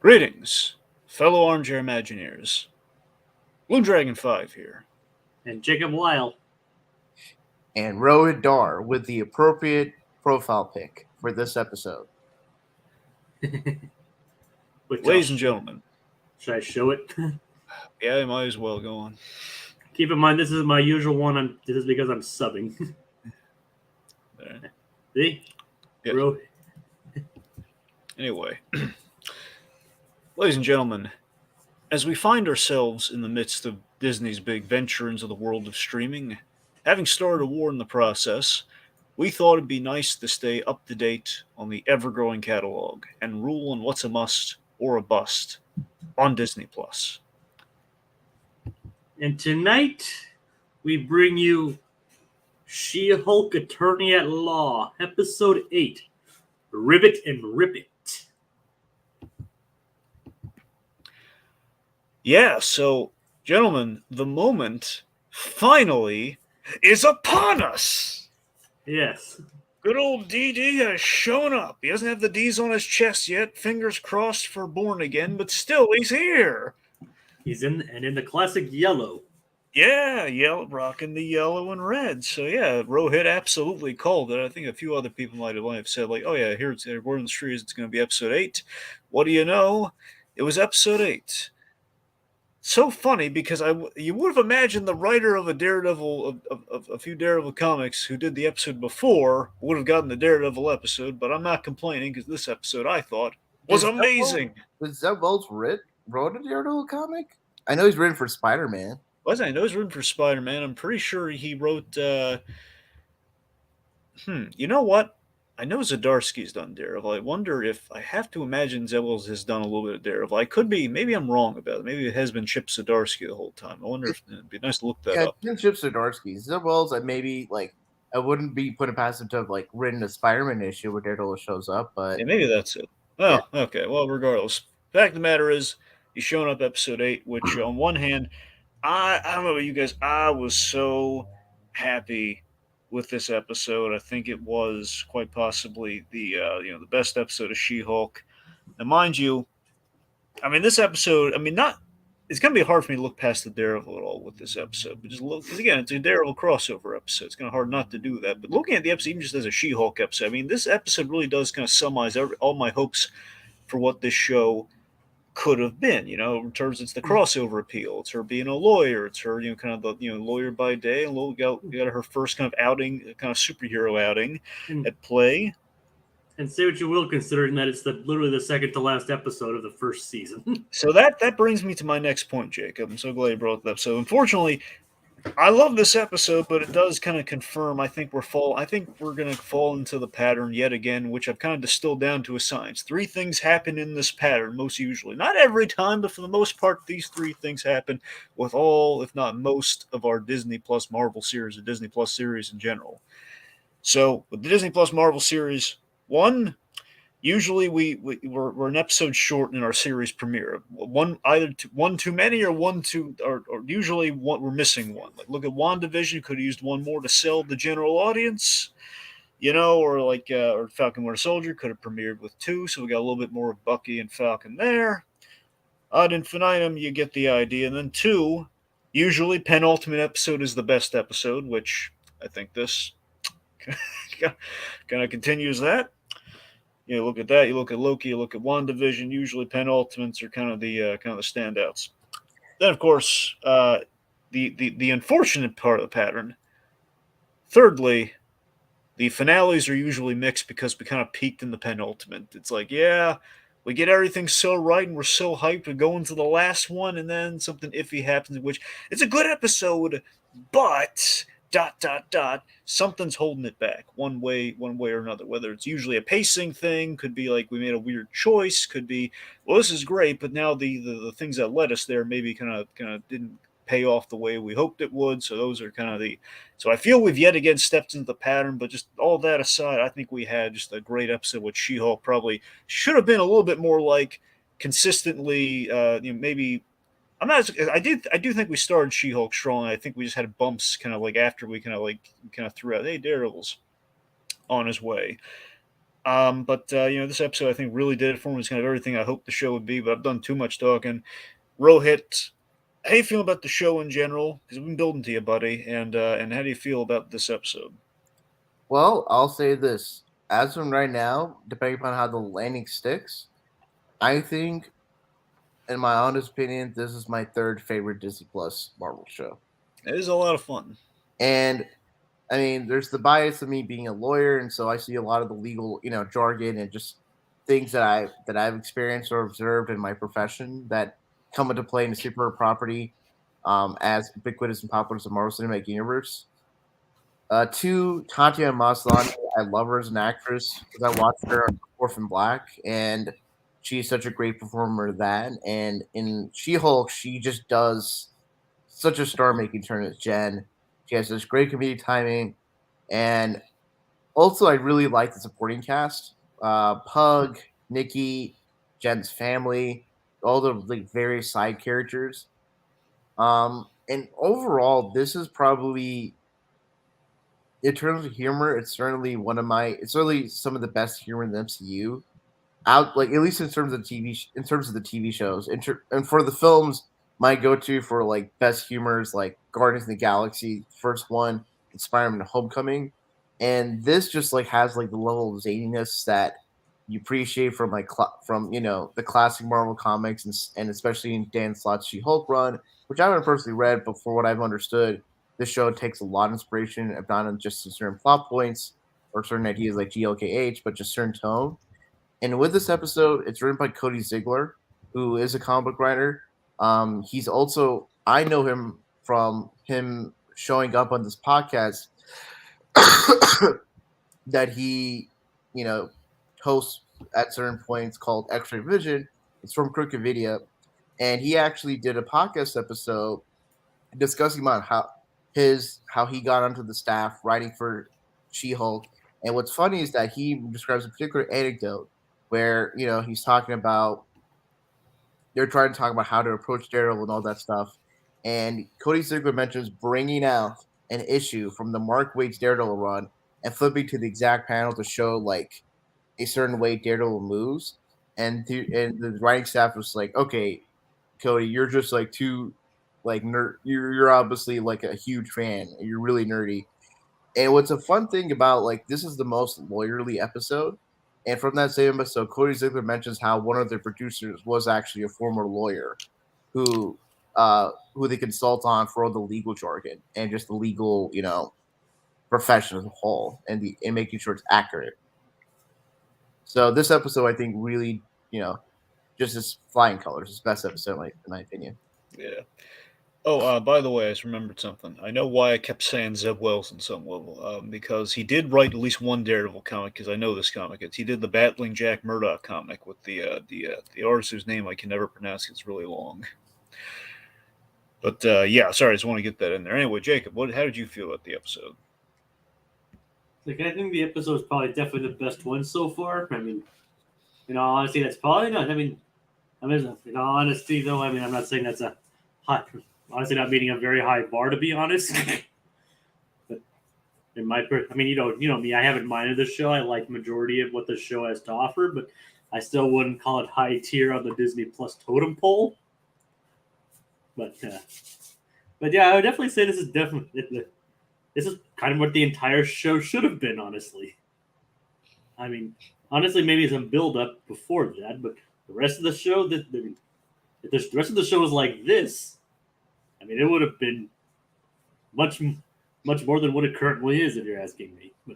Greetings, fellow armchair Imagineers. Blue Dragon 5 here. And Jacob Wile. And Rohith Dhar with the appropriate profile pic for this episode. Ladies and gentlemen. Should I show it? Yeah, I might as well go on. Keep in mind, this is my usual one. This is because I'm subbing. There. See? Yeah. Anyway. Ladies and gentlemen, as we find ourselves in the midst of Disney's big venture into the world of streaming, having started a war in the process, we thought it'd be nice to stay up to date on the ever-growing catalog and rule on what's a must or a bust on Disney+. And tonight, we bring you She-Hulk Attorney at Law, Episode 8, Ribbit and Ribbit. Yeah, so, gentlemen, the moment finally is upon us! Yes. Good old DD has shown up. He doesn't have the D's on his chest yet. Fingers crossed for Born Again, but still, he's here. He's in the classic yellow. Yeah, rocking the yellow and red. So yeah, Rohith absolutely called it. I think a few other people might have said like, "Oh yeah, we're in the streets. It's going to be episode 8." What do you know? It was episode 8. So funny because you would have imagined the writer of a Daredevil of a few Daredevil comics who did the episode before would have gotten the Daredevil episode, but I'm not complaining because this episode I thought was amazing. Was Zeb Wells wrote a Daredevil comic? I know he's written for Spider-Man. I know he's written for Spider-Man. I'm pretty sure he wrote. You know what? I know Zdarsky's done Daredevil. I wonder if I have to imagine Zeb Wells has done a little bit of Daredevil. I could be. Maybe I'm wrong about it. Maybe it has been Chip Zdarsky the whole time. I wonder if it'd be nice to look that up. Yeah, Chip Zdarsky. Zeb Wells, I wouldn't be putting past him to have written a Spider-Man issue where Daredevil shows up, but yeah, maybe that's it. Oh, yeah. Okay. Well, regardless, fact of the matter is, he's showing up episode 8, which on one hand, I don't know about you guys, I was so happy with this episode. I think it was quite possibly the best episode of She-Hulk. Now, mind you, I mean this episode. I mean it's gonna be hard for me to look past the Daredevil at all with this episode, but just look because again, it's a Daredevil crossover episode. It's kind of hard not to do that. But looking at the episode, even just as a She-Hulk episode, I mean this episode really does kind of summarize all my hopes for what this show could have been, in terms it's the crossover appeal. It's her being a lawyer. It's her, kind of the, lawyer by day, and got her first kind of outing, kind of superhero outing at play. And say what you will, considering that it's literally the second to last episode of the first season. So that brings me to my next point, Jacob. I'm so glad you brought that up. So unfortunately, I love this episode, but it does kind of confirm. I think we're going to fall into the pattern yet again, which I've kind of distilled down to a science. 3 things happen in this pattern, most usually. Not every time, but for the most part, these 3 things happen with all, if not most, of our Disney Plus Marvel series, or Disney Plus series in general. So with the Disney Plus Marvel series, 1. Usually we're an episode short in our series premiere. One too many or one too or usually we're missing one. Like look at WandaVision, could have used one more to sell the general audience, or Falcon Winter Soldier could have premiered with 2, so we got a little bit more of Bucky and Falcon there. Ad infinitum, you get the idea. And then 2, usually penultimate episode is the best episode, which I think this kind of continues that. You look at that. You look at Loki. You look at WandaVision. Usually, penultimates are kind of the standouts. Then, of course, the unfortunate part of the pattern. Thirdly, the finales are usually mixed because we kind of peaked in the penultimate. It's like, yeah, we get everything so right and we're so hyped. We go into the last one, and then something iffy happens. Which it's a good episode, but. ... something's holding it back one way or another, whether it's usually a pacing thing, could be like we made a weird choice, could be, well, this is great, but now the things that led us there maybe kind of didn't pay off the way we hoped it would. So those are kind of so I feel we've yet again stepped into the pattern. But just all that aside, I think we had just a great episode with She-Hulk. Probably should have been a little bit more like consistently, maybe. I do think we started She-Hulk strong. I think we just had bumps kind of like after we kind of threw out, hey, Daredevil's on his way. But this episode I think really did it for me. It's kind of everything I hoped the show would be. But I've done too much talking. Rohit, how do you feel about the show in general? Because we've been building to you, buddy. And how do you feel about this episode? Well, I'll say this. As of right now, depending upon how the landing sticks, I think, in my honest opinion, this is my third favorite Disney Plus Marvel show. It is a lot of fun. And I mean, there's the bias of me being a lawyer, and so I see a lot of the legal, jargon and just things that I've experienced or observed in my profession that come into play in the superhero property, as ubiquitous and popular as the Marvel Cinematic Universe. Two, Tatiana Maslany, I love her as an actress because I watched her on Orphan Black, and she's such a great performer of that. And in She-Hulk, she just does such a star-making turn as Jen. She has this great comedic timing, and also I really like the supporting cast. Pug, Nikki, Jen's family, all the like various side characters. And overall, this is probably, in terms of humor, it's certainly some of the best humor in the MCU. Out, like, at least in terms of in terms of the TV shows, and for the films, my go-to for like best humor is like Guardians of the Galaxy, first one, and Spider-Man: Homecoming, and this just like has like the level of zaniness that you appreciate from like from the classic Marvel comics, and especially in Dan Slott's She-Hulk run, which I haven't personally read, but for what I've understood, this show takes a lot of inspiration, if not on just certain plot points or certain ideas like GLKH, but just certain tone. And with this episode, it's written by Cody Ziegler, who is a comic book writer. He's also, I know him from him showing up on this podcast that he, you know, hosts at certain points called X-Ray Vision. It's from Crooked Video. And he actually did a podcast episode discussing about how he got onto the staff writing for She-Hulk. And what's funny is that he describes a particular anecdote where he's talking about they're trying to talk about how to approach Daredevil and all that stuff. And Cody Ziegler mentions bringing out an issue from the Mark Waid's Daredevil run and flipping to the exact panel to show like a certain way Daredevil moves. And the writing staff was like, okay, Cody, you're just like too like nerd. You're obviously like a huge fan. You're really nerdy. And what's a fun thing about like this is the most lawyerly episode. And from that same episode, Cody Ziegler mentions how one of the producers was actually a former lawyer who they consult on for all the legal jargon and just the legal, profession as a whole and making sure it's accurate. So this episode, I think, really, just is flying colors. It's the best episode, in my opinion. Yeah. Oh, by the way, I just remembered something. I know why I kept saying Zeb Wells on some level, because he did write at least one Daredevil comic. Because I know this comic. He did the Battling Jack Murdoch comic with the artist whose name I can never pronounce. It's really long. But yeah, sorry, I just want to get that in there. Anyway, Jacob, how did you feel about the episode? Like, I think the episode is probably definitely the best one so far. I mean, in all honesty, that's probably not. I mean, in all honesty, though, I mean, I'm not saying that's a high. Honestly, not meeting a very high bar, to be honest. But in my, I mean, you know me. I haven't minded the show. I like majority of what the show has to offer, but I still wouldn't call it high tier on the Disney Plus totem pole. But yeah, I would definitely say this is kind of what the entire show should have been. Honestly, I mean, honestly, maybe some build up before that, but the rest of the show, if the rest of the show was like this, I mean, it would have been much more than what it currently is, if you're asking me. But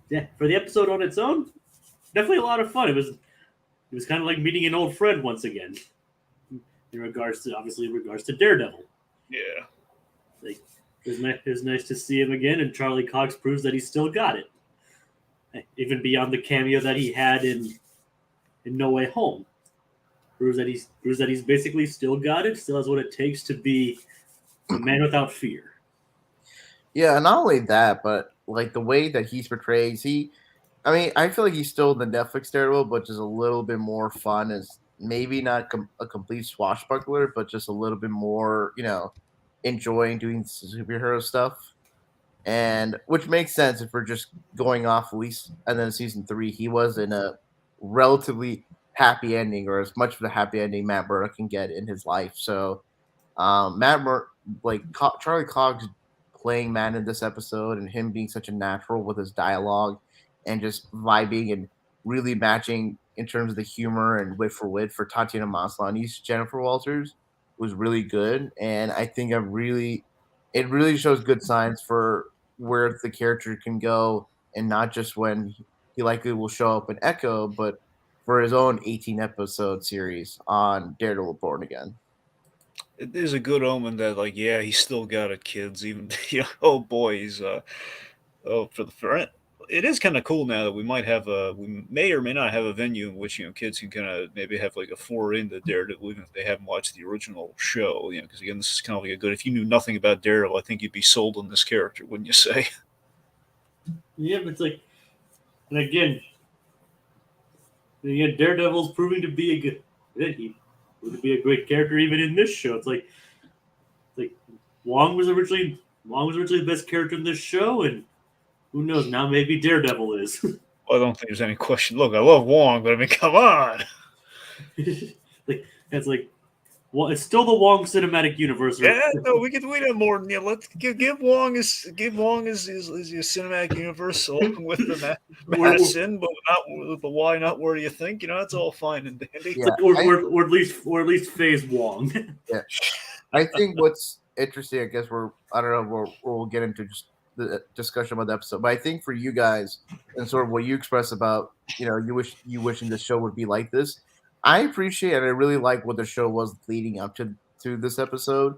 yeah, for the episode on its own, definitely a lot of fun. It was kind of like meeting an old friend once again. In regards to Daredevil. Yeah. Like, it was nice to see him again, and Charlie Cox proves that he's still got it. Even beyond the cameo that he had in No Way Home. Proves that he's basically still got it, still has what it takes to be a man without fear. Yeah, and not only that, but like the way that he's portrayed, I feel like he's still the Netflix Daredevil, but just a little bit more fun. Is maybe not a complete swashbuckler, but just a little bit more, enjoying doing superhero stuff. and which makes sense if we're just going off at least. And then season 3, he was in a relatively happy ending, or as much of a happy ending Matt Murdock can get in his life. So Charlie Cogg's playing Matt in this episode, and him being such a natural with his dialogue and just vibing and really matching in terms of the humor and wit for Tatiana Maslany's Jennifer Walters was really good. And I think it really shows good signs for where the character can go, and not just when he likely will show up in Echo, but for his own 18 episode series on Daredevil Born Again. It is a good omen that, like, yeah, he's still got it, kids. Even oh boy, he's for it is kind of cool now that we may or may not have a venue in which kids can kind of maybe have like a foray into Daredevil, even if they haven't watched the original show. Because again, this is kind of like a good. If you knew nothing about Daredevil, I think you'd be sold on this character, wouldn't you say? Yeah, but it's like, and again, Daredevil's proving to be a great character even in this show. It's like Wong was originally the best character in this show, and who knows, now maybe Daredevil is. Well, I don't think there's any question. Look, I love Wong, but I mean, come on. It's still the Wong cinematic universe. Yeah, no, we have more. Let's give Wong his cinematic universe along with the Madison, but why not? Where do you think? That's all fine and dandy. Yeah, or at least phase Wong. Yeah, I think what's interesting, I guess I don't know, we'll get into just the discussion about the episode, but I think for you guys and sort of what you express about you wishing this show would be like this, I appreciate and I really like what the show was leading up to this episode,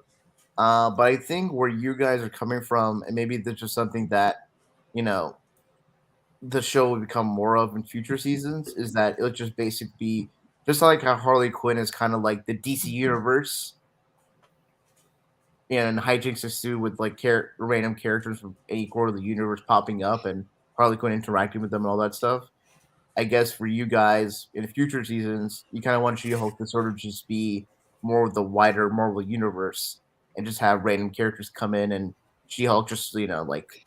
but I think where you guys are coming from, and maybe this is something that the show will become more of in future seasons, is that it'll just basically be just like how Harley Quinn is kind of like the DC universe, and hijinks ensue with like random characters from any corner of the universe popping up and Harley Quinn interacting with them and all that stuff. I guess for you guys in future seasons, you kind of want She-Hulk to sort of just be more of the wider Marvel universe and just have random characters come in and She-Hulk just like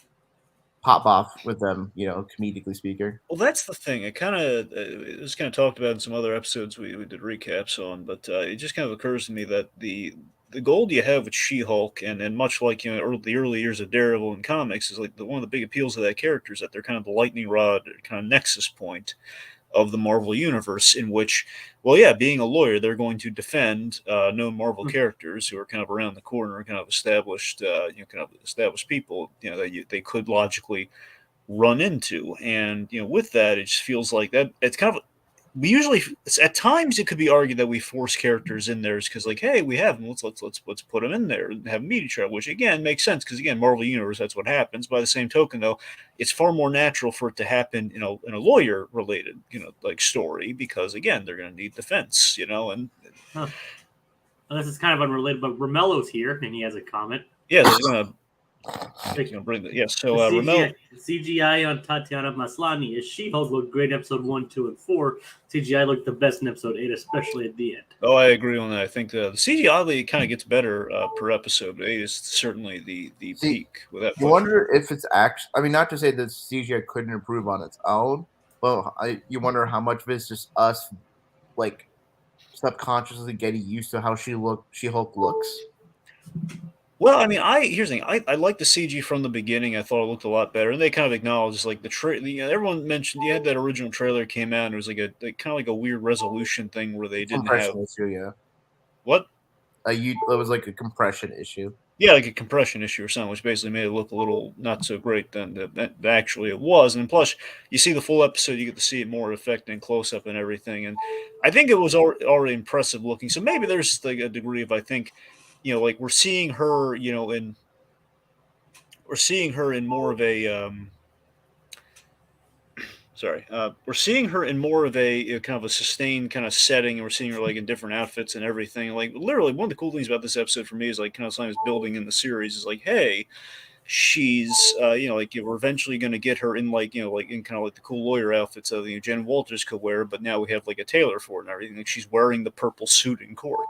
pop off with them, comedically speaking. Well, that's the thing. It was kind of talked about in some other episodes we did recaps on, but it just kind of occurs to me that the goal you have with She-Hulk, and much like the early years of Daredevil in comics, is like one of the big appeals of that character is that they're kind of the lightning rod, kind of nexus point of the Marvel universe, in which, well, yeah, being a lawyer, they're going to defend known Marvel characters who are kind of around the corner, kind of established, established people, that they could logically run into, and with that, it just feels like that it's kind of. We usually, at times, it could be argued that we force characters in there because, like, hey, we have them. Let's put them in there and have them meet each other, which again makes sense because again, Marvel Universe, that's what happens. By the same token, though, it's far more natural for it to happen, in a lawyer related, like story because again, they're going to need defense, and. Huh. Well, this is kind of unrelated, but Romello's here and he has a comment. Yeah, they're going to. Bring the So CGI on Tatiana Maslany as She-Hulk looked great in episode 1, 2, and 4. CGI looked the best in episode 8, especially at the end. Oh, I agree on that. I think the CGI kind of gets better per episode. 8 is certainly the peak with that. You wonder if it's actually. I mean, not to say that CGI couldn't improve on its own, but you wonder how much of it's just us, like, subconsciously getting used to how She-Hulk looks. Well, I mean, here's the thing. I like the CG from the beginning. I thought it looked a lot better, and they kind of acknowledged like everyone mentioned you had that original trailer came out, and it was like kind of like a weird resolution thing where they didn't have issue, yeah. What? It was like a compression issue. Yeah, like a compression issue or something, which basically made it look a little not so great than that actually it was. And plus, you see the full episode, you get to see it more effect and close up and everything. And I think it was already impressive looking. So maybe there's like a degree of like we're seeing her, in more of a we're seeing her in more of a kind of a sustained kind of setting, and we're seeing her like in different outfits and everything. Like literally, one of the cool things about this episode for me is like kind of something that's building in the series is like, hey, she's we're eventually going to get her in like in kind of like the cool lawyer outfits that Jen Walters could wear, but now we have like a tailor for it and everything. Like she's wearing the purple suit in court,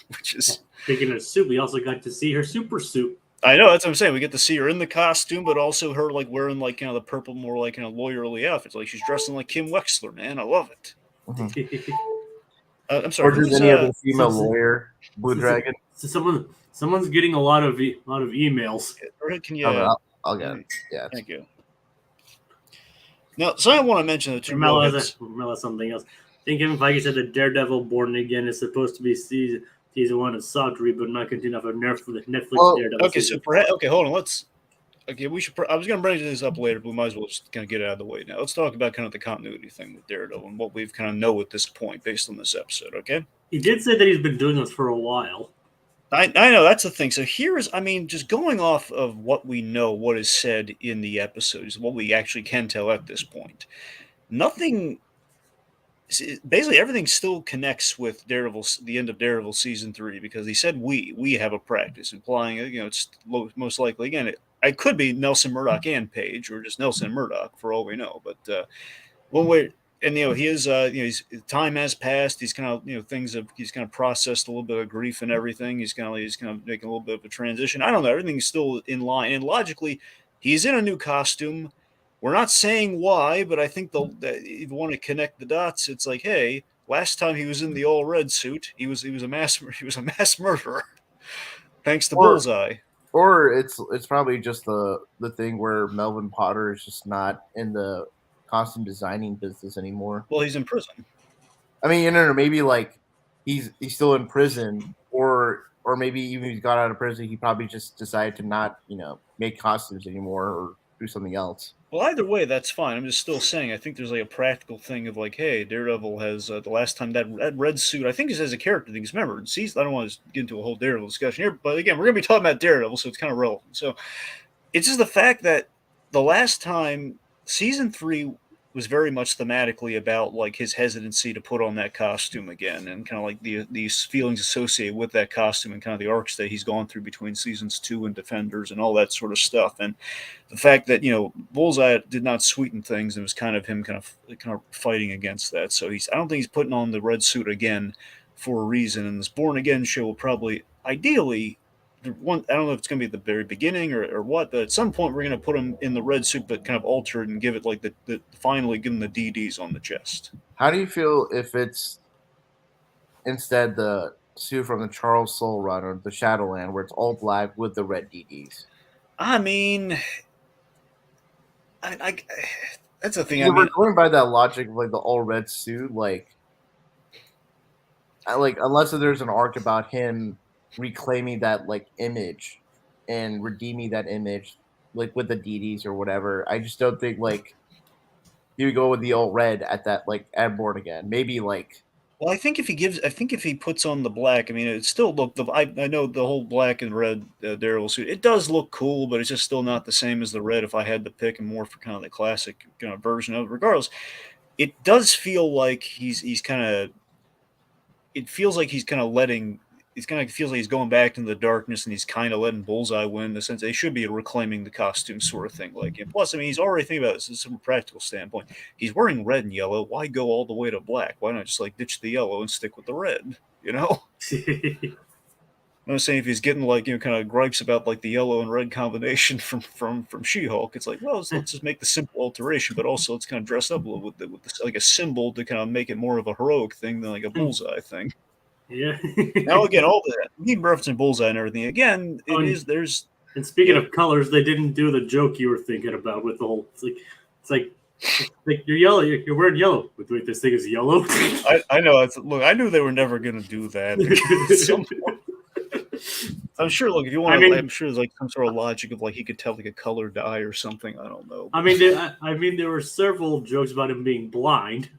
which is speaking of suit, we also got to see her super suit. I know, that's what I'm saying. We get to see her in the costume, but also her like wearing like the purple, more like lawyerly outfits. Like she's dressing like Kim Wexler, man. I love it. I'm sorry. Or just Who's any other female so- lawyer, Blue Dragon. So someone's getting a lot of emails. Can Oh, you? no, I'll get it. Yeah. Thank you. Now, so I want to mention the two Remember Rohiths. something else. I think Kevin Feige said that Daredevil Born Again is supposed to be season one of soft reboot, not continue off of Netflix Well, Daredevil. Okay, season. okay, hold on. We should. I was going to bring this up later, but we might as well just kind of get it out of the way now. Let's talk about kind of the continuity thing with Daredevil and what we've kind of know at this point based on this episode. Okay. He did say that he's been doing this for a while. I know that's the thing. So just going off of what we know, what is said in the episodes, what we actually can tell at this point, nothing. Basically, everything still connects with Daredevil, the end of Daredevil season 3, because he said we have a practice, implying it's most likely again. I could be Nelson Murdoch and Page, or just Nelson and Murdoch for all we know. But one way, and he is time has passed. He's kind of he's kind of processed a little bit of grief and everything. He's kind of making a little bit of a transition. I don't know. Everything's still in line, and logically, he's in a new costume. We're not saying why, but I think if you want to connect the dots, it's like, hey, last time he was in the all red suit, he was a mass murderer, thanks to Bullseye. Or it's probably just the thing where Melvin Potter is just not in the costume designing business anymore. Well, he's in prison. I mean, maybe like he's still in prison, or maybe even if he got out of prison, he probably just decided to not make costumes anymore or do something else. Well, either way, that's fine. I'm just still saying, I think there's like a practical thing of like, hey, Daredevil has the last time that red suit, I think just as a character thing is remembered. See, I don't want to get into a whole Daredevil discussion here, but again, we're going to be talking about Daredevil, so it's kind of relevant. So it's just the fact that the last time season 3 was very much thematically about like his hesitancy to put on that costume again, and kind of like these feelings associated with that costume, and kind of the arcs that he's gone through between seasons 2 and Defenders and all that sort of stuff. And the fact that Bullseye did not sweeten things, and was kind of him kind of fighting against that. So I don't think he's putting on the red suit again for a reason. And this Born Again show will probably ideally. I don't know if it's going to be at the very beginning or what, but at some point we're going to put him in the red suit, but kind of alter it and give it like finally give him the DDs on the chest. How do you feel if it's instead the suit from the Charles Soule run or the Shadowland, where it's all black with the red DDs? I mean, I that's the thing. We're going by that logic of like the all red suit, unless there's an arc about him reclaiming that like image and redeeming that image like with the DDs or whatever. I just don't think like you would go with the all red at that like at Born Again. Maybe like. Well, I think if he puts on the black, I mean, it still look. I know the whole black and red Daredevil suit. It does look cool, but it's just still not the same as the red. If I had to pick, and more for kind of the classic kind of version of it. Regardless, it does feel like he's kind of. It feels like he's kind of letting. He's kind of feels like he's going back into the darkness, and he's kind of letting Bullseye win. In the sense they should be reclaiming the costume, sort of thing. Like, and plus, I mean, he's already thinking about this from a practical standpoint. He's wearing red and yellow. Why go all the way to black? Why not just like ditch the yellow and stick with the red? I'm saying if he's getting like kind of gripes about like the yellow and red combination from She-Hulk, it's like, well, let's just make the simple alteration, but also let's kind of dress up a little with this, like a symbol to kind of make it more of a heroic thing than like a Bullseye thing. Yeah. Now again, all that he referencing Bullseye and everything. Again, there's. And speaking of colors, they didn't do the joke you were thinking about with the whole. It's like you're yellow. You're wearing yellow. Wait, this thing is yellow. I know. Look, I knew they were never going to do that. I'm sure. Look, if you want, I'm sure there's like some sort of logic of like he could tell like a color dye or something. I don't know. I mean, there were several jokes about him being blind.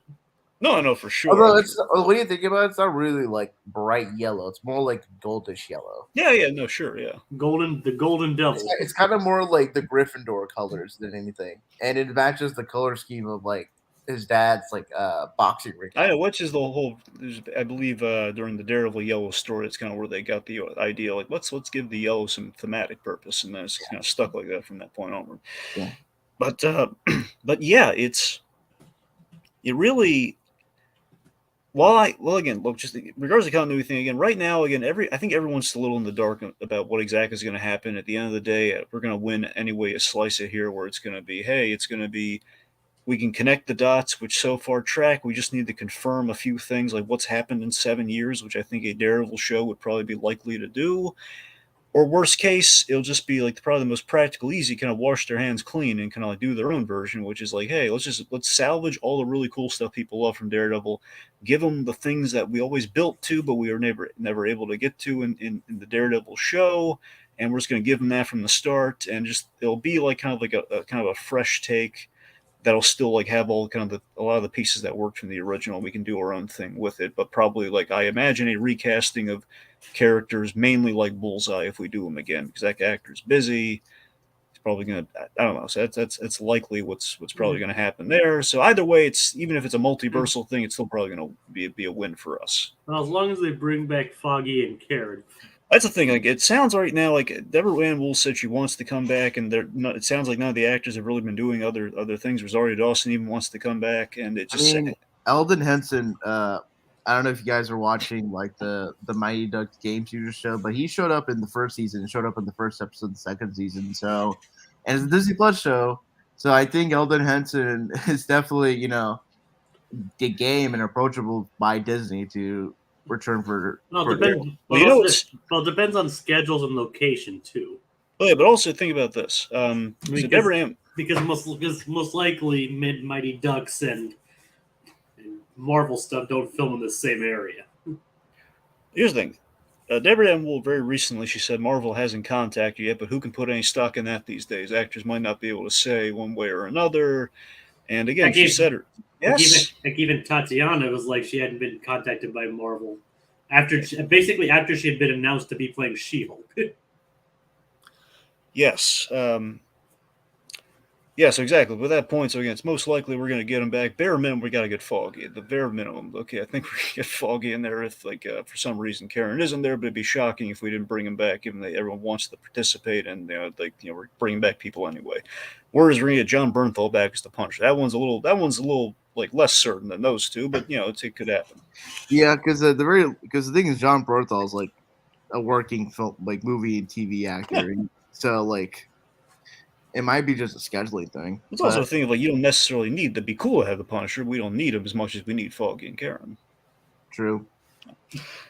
No, for sure. Although when you think about it, it's not really like bright yellow. It's more like goldish yellow. Yeah, no, sure, yeah. The golden devil. It's kind of more like the Gryffindor colors than anything, and it matches the color scheme of like his dad's like boxing ring. I know, which is the whole. I believe during the Daredevil yellow story, it's kind of where they got the idea like let's give the yellow some thematic purpose, and then it's kind of stuck like that from that point onward. Yeah. But yeah, it really. again, look, just regardless of the continuity thing, again, right now, again, I think everyone's still a little in the dark about what exactly is going to happen. At the end of the day, we're going to win anyway. A slice it here, where it's going to be, hey, it's going to be, we can connect the dots, which so far track. We just need to confirm a few things, like what's happened in 7 years, which I think a Daredevil show would probably be likely to do. Or worst case, it'll just be like probably the most practical, easy, kind of wash their hands clean and kind of like do their own version, which is like, hey, let's salvage all the really cool stuff people love from Daredevil, give them the things that we always built to, but we were never able to get to in the Daredevil show, and we're just going to give them that from the start, and just it'll be like kind of like a kind of a fresh take that'll still like have all kind of a lot of the pieces that worked from the original. We can do our own thing with it, but probably like I imagine a recasting of characters mainly like Bullseye if we do him again, because that actor's busy. He's probably gonna, I don't know. So that's likely what's probably going to happen there. So either way, it's, even if it's a multiversal thing, it's still probably going to be a win for us. Well, as long as they bring back Foggy and Karen. That's the thing. Like, it sounds right now like Deborah Ann Wool said she wants to come back, and it sounds like none of the actors have really been doing other things. Rosario Dawson even wants to come back, and it just. Eldon Henson. I don't know if you guys are watching like the Mighty Ducks game shooter show, but he showed up in the first season, showed up in the first episode of the second season. So, and it's a Disney Plus show, so I think Eldon Henson is definitely the game and approachable by Disney to return for. It depends on schedules and location too. Oh yeah, but also think about this. Because most likely Mighty Ducks and Marvel stuff don't film in the same area. Here's the thing. Deborah Ann Wool very recently, she said Marvel hasn't contacted you yet, but who can put any stock in that these days? Actors might not be able to say one way or another. And again, she said her. Yes. Even Tatiana was like she hadn't been contacted by Marvel after she had been announced to be playing She-Hulk. Yes. Yes, exactly. With that point, so again, it's most likely we're going to get him back. Bare minimum, we got to get Foggy. At the bare minimum, okay, I think we're going to get Foggy in there if, like, for some reason Karen isn't there, but it'd be shocking if we didn't bring him back, given that everyone wants to participate, and we're bringing back people anyway. Whereas we're going to get John Bernthal back as the Punisher. That one's a little like less certain than those two, but it could happen. Yeah, because the thing is, John Bernthal is like a working film, like movie and TV actor, so like. It might be just a scheduling thing. It's also a thing of like you don't necessarily need to be cool to have the Punisher. We don't need him as much as we need Foggy and Karen. True.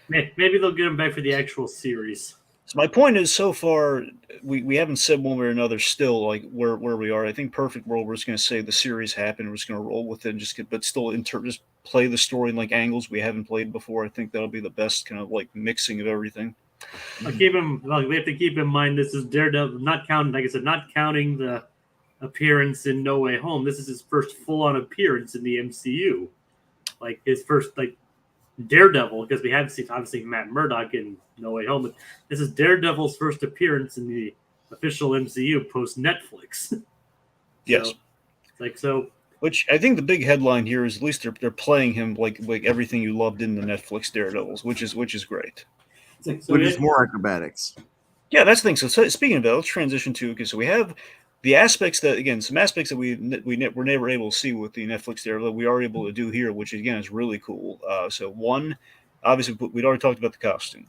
Maybe they'll get him back for the actual series. So my point is, so far we haven't said one way or another. Still, like where we are, I think perfect world. We're just going to say the series happened. We're just going to roll with it, and but still just play the story in like angles we haven't played before. I think that'll be the best kind of like mixing of everything. We have to keep in mind this is Daredevil, not counting the appearance in No Way Home. This is his first full-on appearance in the MCU, like his first like Daredevil, because we haven't seen obviously Matt Murdock in No Way Home, but this is Daredevil's first appearance in the official MCU post Netflix. Yes, Which I think the big headline here is at least they're playing him like everything you loved in the Netflix Daredevils, which is great. Which is more acrobatics. Yeah, that's the thing. So speaking of that, let's transition to, okay, so we have the aspects that, again, some aspects that we were never able to see with the Netflix Daredevil we are able to do here, which again is really cool. So one, obviously we'd already talked about the costume.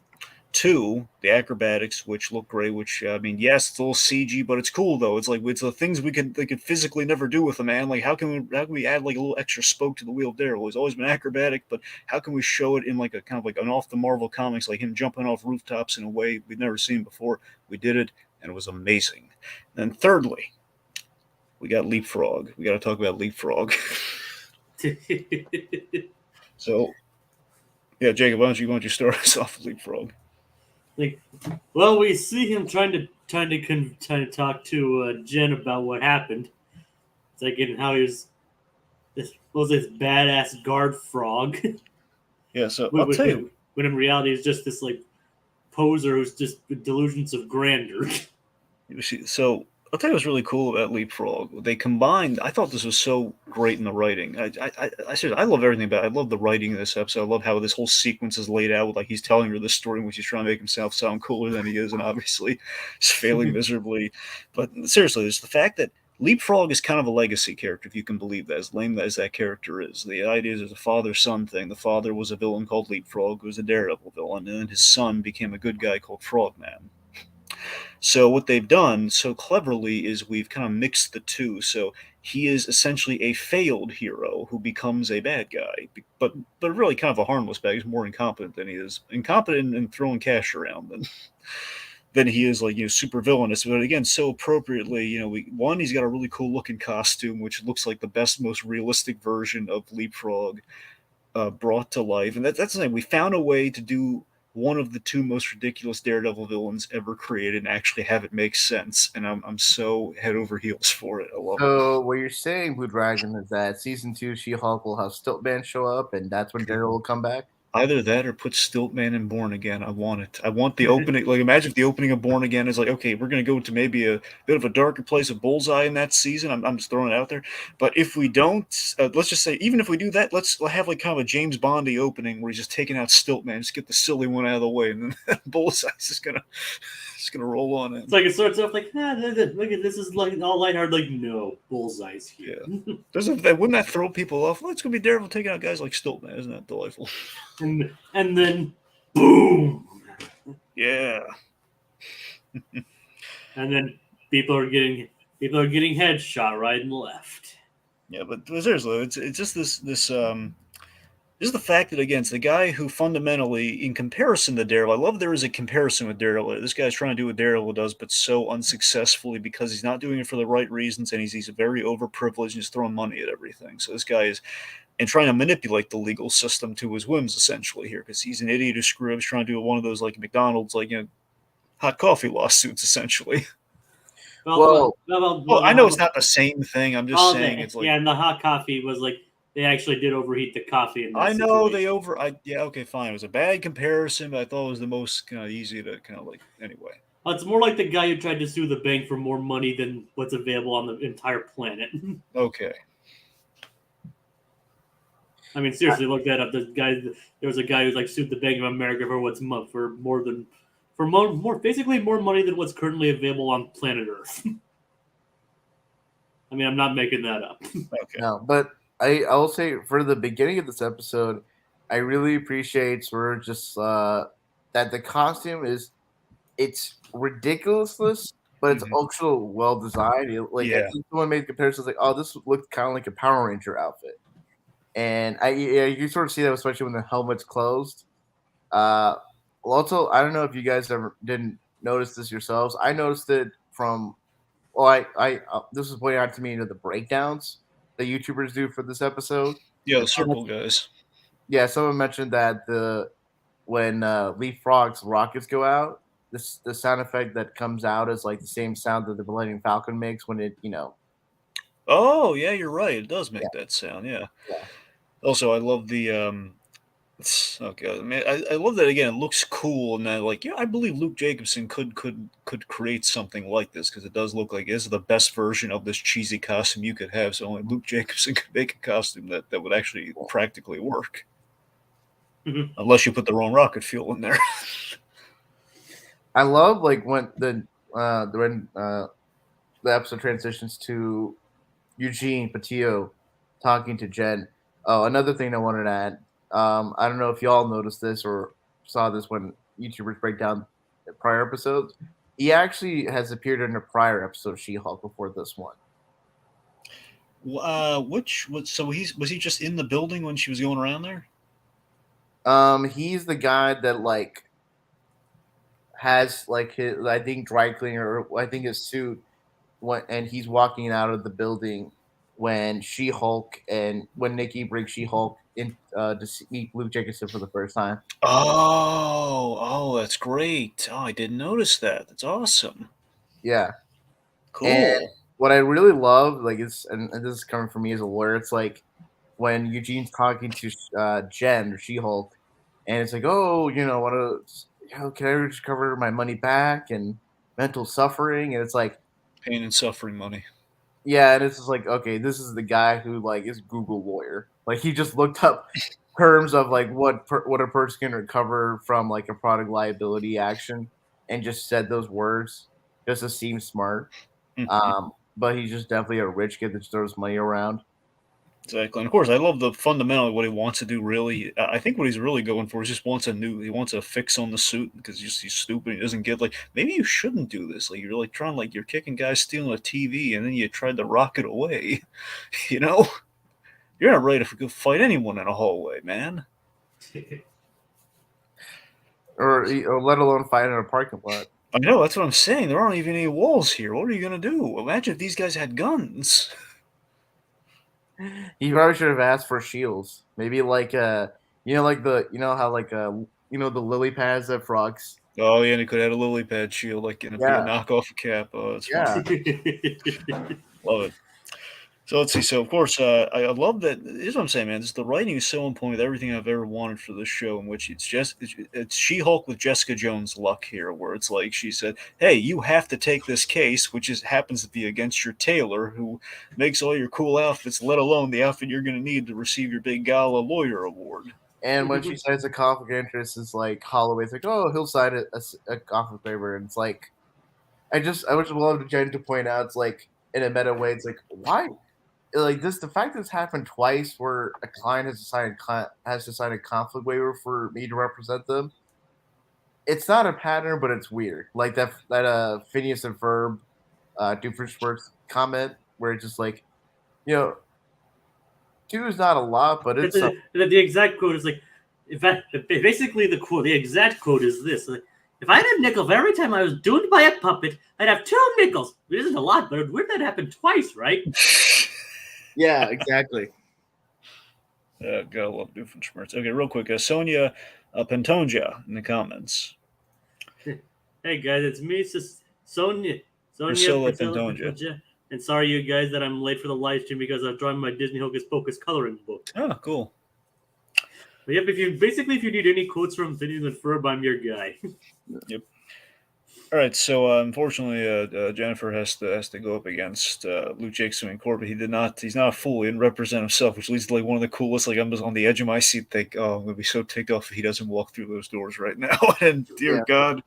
Two, the acrobatics, which look great. Which yes, it's a little CG, but it's cool though. It's like it's the things they could physically never do with a man. Like how can we add like a little extra spoke to the wheel of Daredevil? He's always been acrobatic, but how can we show it in like a kind of like an off the Marvel comics, like him jumping off rooftops in a way we've never seen before? We did it, and it was amazing. And thirdly, we got Leapfrog. We got to talk about Leapfrog. So, yeah, Jacob, why don't you start us off with Leapfrog? We see him trying to talk to Jen about what happened. It's like how he was this badass guard frog. Yeah, so I'll tell you. When in reality, he's just this like poser who's just delusions of grandeur. So I'll tell you what's really cool about Leapfrog. They combined. I thought this was so great in the writing. I love everything about it. I love the writing of this episode. I love how this whole sequence is laid out. Like he's telling her this story in which he's trying to make himself sound cooler than he is, and obviously he's failing miserably. But seriously, there's the fact that Leapfrog is kind of a legacy character, if you can believe that, as lame as that character is. The idea is there's a father-son thing. The father was a villain called Leapfrog, who was a Daredevil villain, and then his son became a good guy called Frogman. So what they've done so cleverly is we've kind of mixed the two. So he is essentially a failed hero who becomes a bad guy, but really kind of a harmless bad. He's more incompetent than he is incompetent in throwing cash around than he is like super villainous. But again, so appropriately, he's got a really cool looking costume, which looks like the best, most realistic version of Leapfrog brought to life, and that's the thing. We found a way to do one of the two most ridiculous Daredevil villains ever created and actually have it make sense. And I'm so head over heels for it. I love it. So what you're saying, Blue Dragon, is that season 2 She-Hulk will have Stiltman show up, and that's when Daredevil will come back? Either that or put Stiltman in Born Again. I want it. I want the opening. Like, imagine if the opening of Born Again is like, okay, we're going to go to maybe a bit of a darker place of Bullseye in that season. I'm just throwing it out there. But if we don't, let's just say, even if we do that, let's have like kind of a James Bondy opening where he's just taking out Stiltman, just get the silly one out of the way, and then Bullseye's just gonna roll on in. It's like it starts off like, look at this is like all lighthearted. Like, no, Bullseye's here. Yeah. Wouldn't that throw people off? Well, it's gonna be Daredevil taking out guys like Stiltman. Isn't that delightful? And then, boom. Yeah. And then people are getting headshot right and left. Yeah, but seriously, it's just this is the fact that, again, it's the guy who fundamentally, in comparison to Daredevil, I love there is a comparison with Daredevil. This guy's trying to do what Daredevil does, but so unsuccessfully because he's not doing it for the right reasons, and he's very overprivileged and he's throwing money at everything. So this guy is and trying to manipulate the legal system to his whims, essentially, here, because he's an idiot who screw up. He's trying to do one of those, like, McDonald's, like, hot coffee lawsuits, essentially. Well, I know it's not the same thing. I'm just saying it's like... Yeah, and the hot coffee was like, they actually did overheat the coffee in that I know situation. yeah, okay, fine. It was a bad comparison, but I thought it was the most kind of easy to kind of like... Anyway. Well, it's more like the guy who tried to sue the bank for more money than what's available on the entire planet. Okay. I mean, seriously, look that up. There was a guy who's like sued the Bank of America for basically more money than what's currently available on planet Earth. I mean, I'm not making that up. Okay. No, but I will say for the beginning of this episode, I really appreciate sort of just that the costume it's ridiculousness, but it's also well designed. I think someone made comparisons like, oh, this looked kind of like a Power Ranger outfit. And you sort of see that, especially when the helmet's closed. Also, I don't know if you guys didn't notice this yourselves. I noticed it from, this was pointed out to me in the breakdowns that YouTubers do for this episode. Yeah, the circle guys. Yeah, someone mentioned that when Leapfrog's rockets go out, the sound effect that comes out is like the same sound that the Millennium Falcon makes when it, Oh, yeah, you're right. It does make that sound, yeah. Also, I love the okay. I mean, I love that again. It looks cool, and then I believe Luke Jacobson could create something like this because it does look like this is the best version of this cheesy costume you could have. So only Luke Jacobson could make a costume that would actually practically work, unless you put the wrong rocket fuel in there. I love when the episode transitions to Eugene Patillo talking to Jen. Oh, another thing I wanted to add. I don't know if y'all noticed this or saw this when YouTubers break down prior episodes. He actually has appeared in a prior episode of She-Hulk before this one. So was he just in the building when she was going around there? He's the guy that has his, I think, dry cleaner, or I think his suit, and he's walking out of the building when She-Hulk and when Nikki brings She-Hulk in to meet Luke Jacobson for the first time. Oh, that's great. Oh, I didn't notice that. That's awesome. Yeah. Cool. And what I really love, and this is coming from me as a lawyer, it's like when Eugene's talking to Jen or She-Hulk, and it's like, oh, can I recover my money back and mental suffering? And it's like pain and suffering money. Yeah, and it's just like, okay, this is the guy who is Google lawyer. He just looked up terms of what a person can recover from a product liability action, and just said those words just to seem smart. but he's just definitely a rich kid that throws money around. Exactly, and of course, I love the fundamentally what he wants to do. Really, I think what he's really going for is just he wants a fix on the suit because he's stupid. He doesn't get like maybe you shouldn't do this. Like you're like trying like you're kicking guys stealing a TV, and then you tried to rock it away. You know, you're not ready to go fight anyone in a hallway, man. Or let alone fight in a parking lot. I know that's what I'm saying. There aren't even any walls here. What are you gonna do? Imagine if these guys had guns. He probably should have asked for shields. Maybe like like how like the lily pads that frogs. Oh yeah, and he could have had a lily pad shield, like and it'd be a knockoff cap. Oh, that's funny. Love it. So let's see. So of course, I love that. Here's what I'm saying, man. Just the writing is so on point with everything I've ever wanted for this show. In which it's She-Hulk with Jessica Jones luck here, where it's like she said, "Hey, you have to take this case, which happens to be against your tailor, who makes all your cool outfits, let alone the outfit you're going to need to receive your big gala lawyer award." And when she signs a conflict of interest, it's like Holloway's like, "Oh, he'll sign a conflict waiver," and it's like, I would just love Jen to point out, it's like in a meta way, it's like why. Like this, the fact that it's happened twice, where a client has to sign a conflict waiver for me to represent them. It's not a pattern, but it's weird. Like that Phineas and Ferb, Doofenshmirtz comment, where it's just like, two is not a lot, but it's the exact quote is like, basically the exact quote is this: like, if I had a nickel for every time I was doomed by a puppet, I'd have 2 nickels. It isn't a lot, but weird that happened twice, right? Yeah, exactly. Gotta love Doofenshmirtz. Okay, real quick, Sonia Pentonja in the comments. Hey guys, it's me, Sonia Pentonja. And sorry, you guys, that I'm late for the live stream because I'm drawing my Disney Hocus Pocus coloring book. Oh, cool. But yep, if you need any quotes from Phineas and Ferb, I'm your guy. Yep. All right, so unfortunately, Jennifer has to go up against Luke Jacobson in court, but he's not a fool. He didn't represent himself, which leads to like one of the coolest. Like I'm just on the edge of my seat, think, oh, I'm gonna be so ticked off if he doesn't walk through those doors right now. And dear God,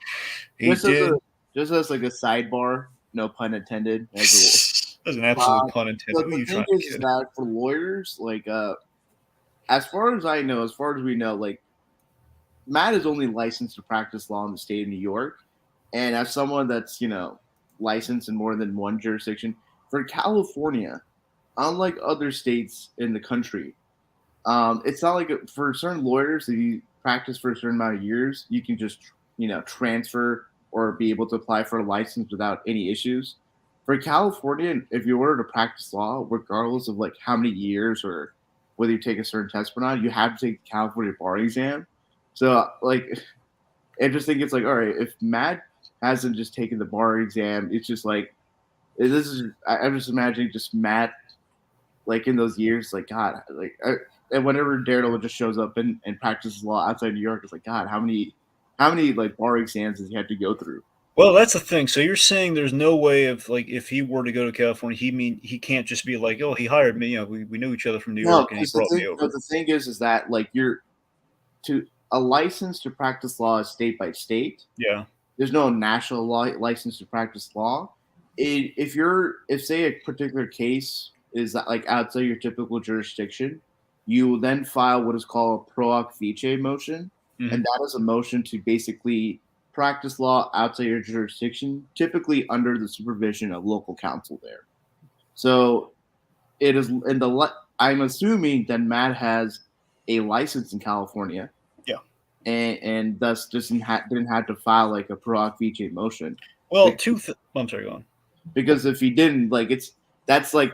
he did. Just as like a sidebar, no pun intended. That's an absolute pun intended. Who are you trying to kid? That for lawyers, like as far as I know, as far as we know, like Matt is only licensed to practice law in the state of New York. And as someone that's, licensed in more than one jurisdiction, for California, unlike other states in the country, it's not like for certain lawyers, if you practice for a certain amount of years, you can just, transfer or be able to apply for a license without any issues. For California, if you were to practice law, regardless of like how many years or whether you take a certain test or not, you have to take the California bar exam. So like, I just think it's like, all right, if Matt hasn't just taken the bar exam, it's just like I'm just imagining just Matt like in those years, like God, like and whenever Daredevil just shows up and practices law outside New York, it's like God, how many like bar exams does he have to go through? Well, that's the thing. So you're saying there's no way of like if he were to go to California, he can't just be like, oh, he hired me. We knew each other from New York, and he brought me over. No, the thing is that like a license to practice law is state by state. Yeah. There's no national law license to practice law. If say a particular case is like outside your typical jurisdiction, you will then file what is called a pro hoc vice motion, and that is a motion to basically practice law outside your jurisdiction, typically under the supervision of local counsel there. So it is I'm assuming that Matt has a license in California. And thus didn't have to file like a pro hoc vice motion. Well, I'm sorry, go on. Because if he didn't, like it's like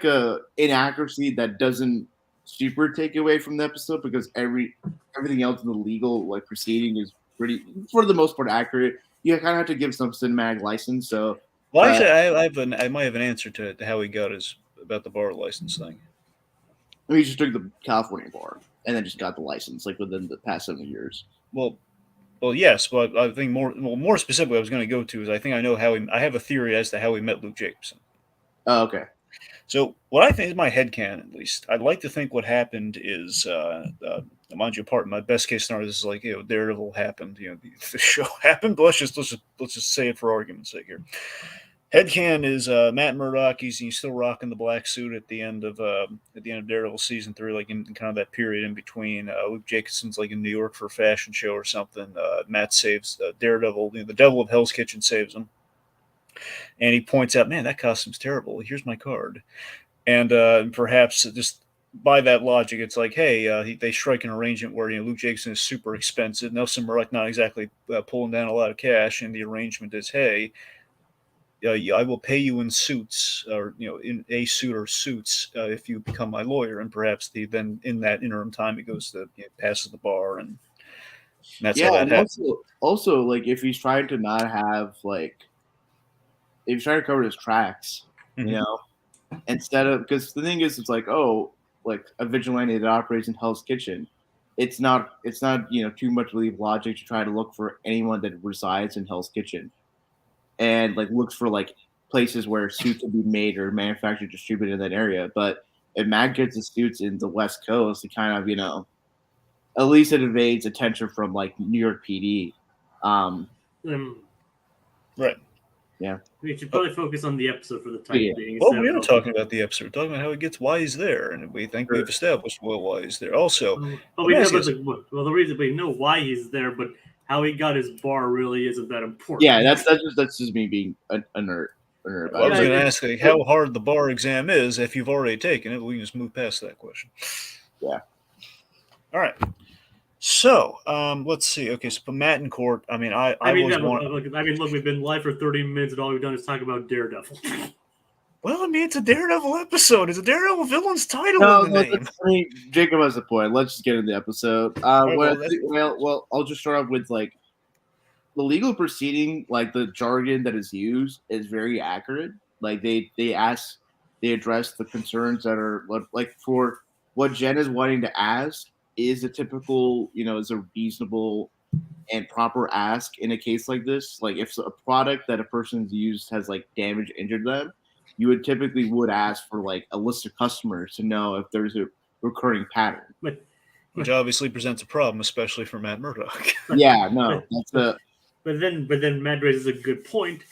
a inaccuracy that doesn't super take away from the episode because everything else in the legal like proceeding is pretty for the most part accurate. You kind of have to give some cinematic license. So, well, actually, I might have an answer to how he got about the bar license thing. I mean, he just took the California bar and then just got the license like within the past 7 years. Well, yes, but I think more specifically, I was going to go to is I think I know I have a theory as to how he met Luke Jacobson. Oh, okay. So what I think is my headcanon, at least, I'd like to think what happened is, mind you, apart, my best case scenario is like, Daredevil happened, the show happened, but let's just say it for argument's sake here. Headcan is Matt Murdock. He's still rocking the black suit at the end of Daredevil season 3, like in kind of that period in between. Luke Jacobson's like in New York for a fashion show or something. Matt saves Daredevil. The Devil of Hell's Kitchen saves him, and he points out, "Man, that costume's terrible. Here's my card." And perhaps just by that logic, it's like, hey, they strike an arrangement where Luke Jacobson is super expensive, Nelson Murdock not exactly pulling down a lot of cash, and the arrangement is, hey, I will pay you in suits, or in a suit or suits, if you become my lawyer. And perhaps then in that interim time, he goes to passes the bar, and that's how that and happens. also, like if he's trying to not have if he's trying to cover his tracks, instead of, because the thing is, it's like, oh, like a vigilante that operates in Hell's Kitchen, it's not too much leave logic to try to look for anyone that resides in Hell's Kitchen, and like looks for like places where suits will be made or manufactured, distributed in that area. But if Matt gets his suits in the West Coast, it kind of at least it evades attention from like New York PD. Right. Yeah. We should probably focus on the episode for the time being. Well, we are talking about the episode. We're talking about how he gets why he's there, and we think we've established why he's there. Also, we know the reason we know why he's there, but how he got his bar really isn't that important. Yeah, that's just me being a nerd. Well, I was going to ask how hard the bar exam is. If you've already taken it, we can just move past that question. Yeah. All right. So, let's see. Okay, so for Matt in court, I mean, look, we've been live for 30 minutes, and all we've done is talk about Daredevil. Well, I mean, it's a Daredevil episode. It's a Daredevil villain's title in the name. I mean, Jacob has a point. Let's just get into the episode. Well, I'll just start off with like the legal proceeding, like the jargon that is used is very accurate. Like they address the concerns that are like for what Jen is wanting to ask is a typical, is a reasonable and proper ask in a case like this. Like if a product that a person's used has like damaged, injured them, you would ask for like a list of customers to know if there's a recurring pattern. Which obviously presents a problem, especially for Matt Murdock. Yeah, no, that's a. But then Matt raises a good point,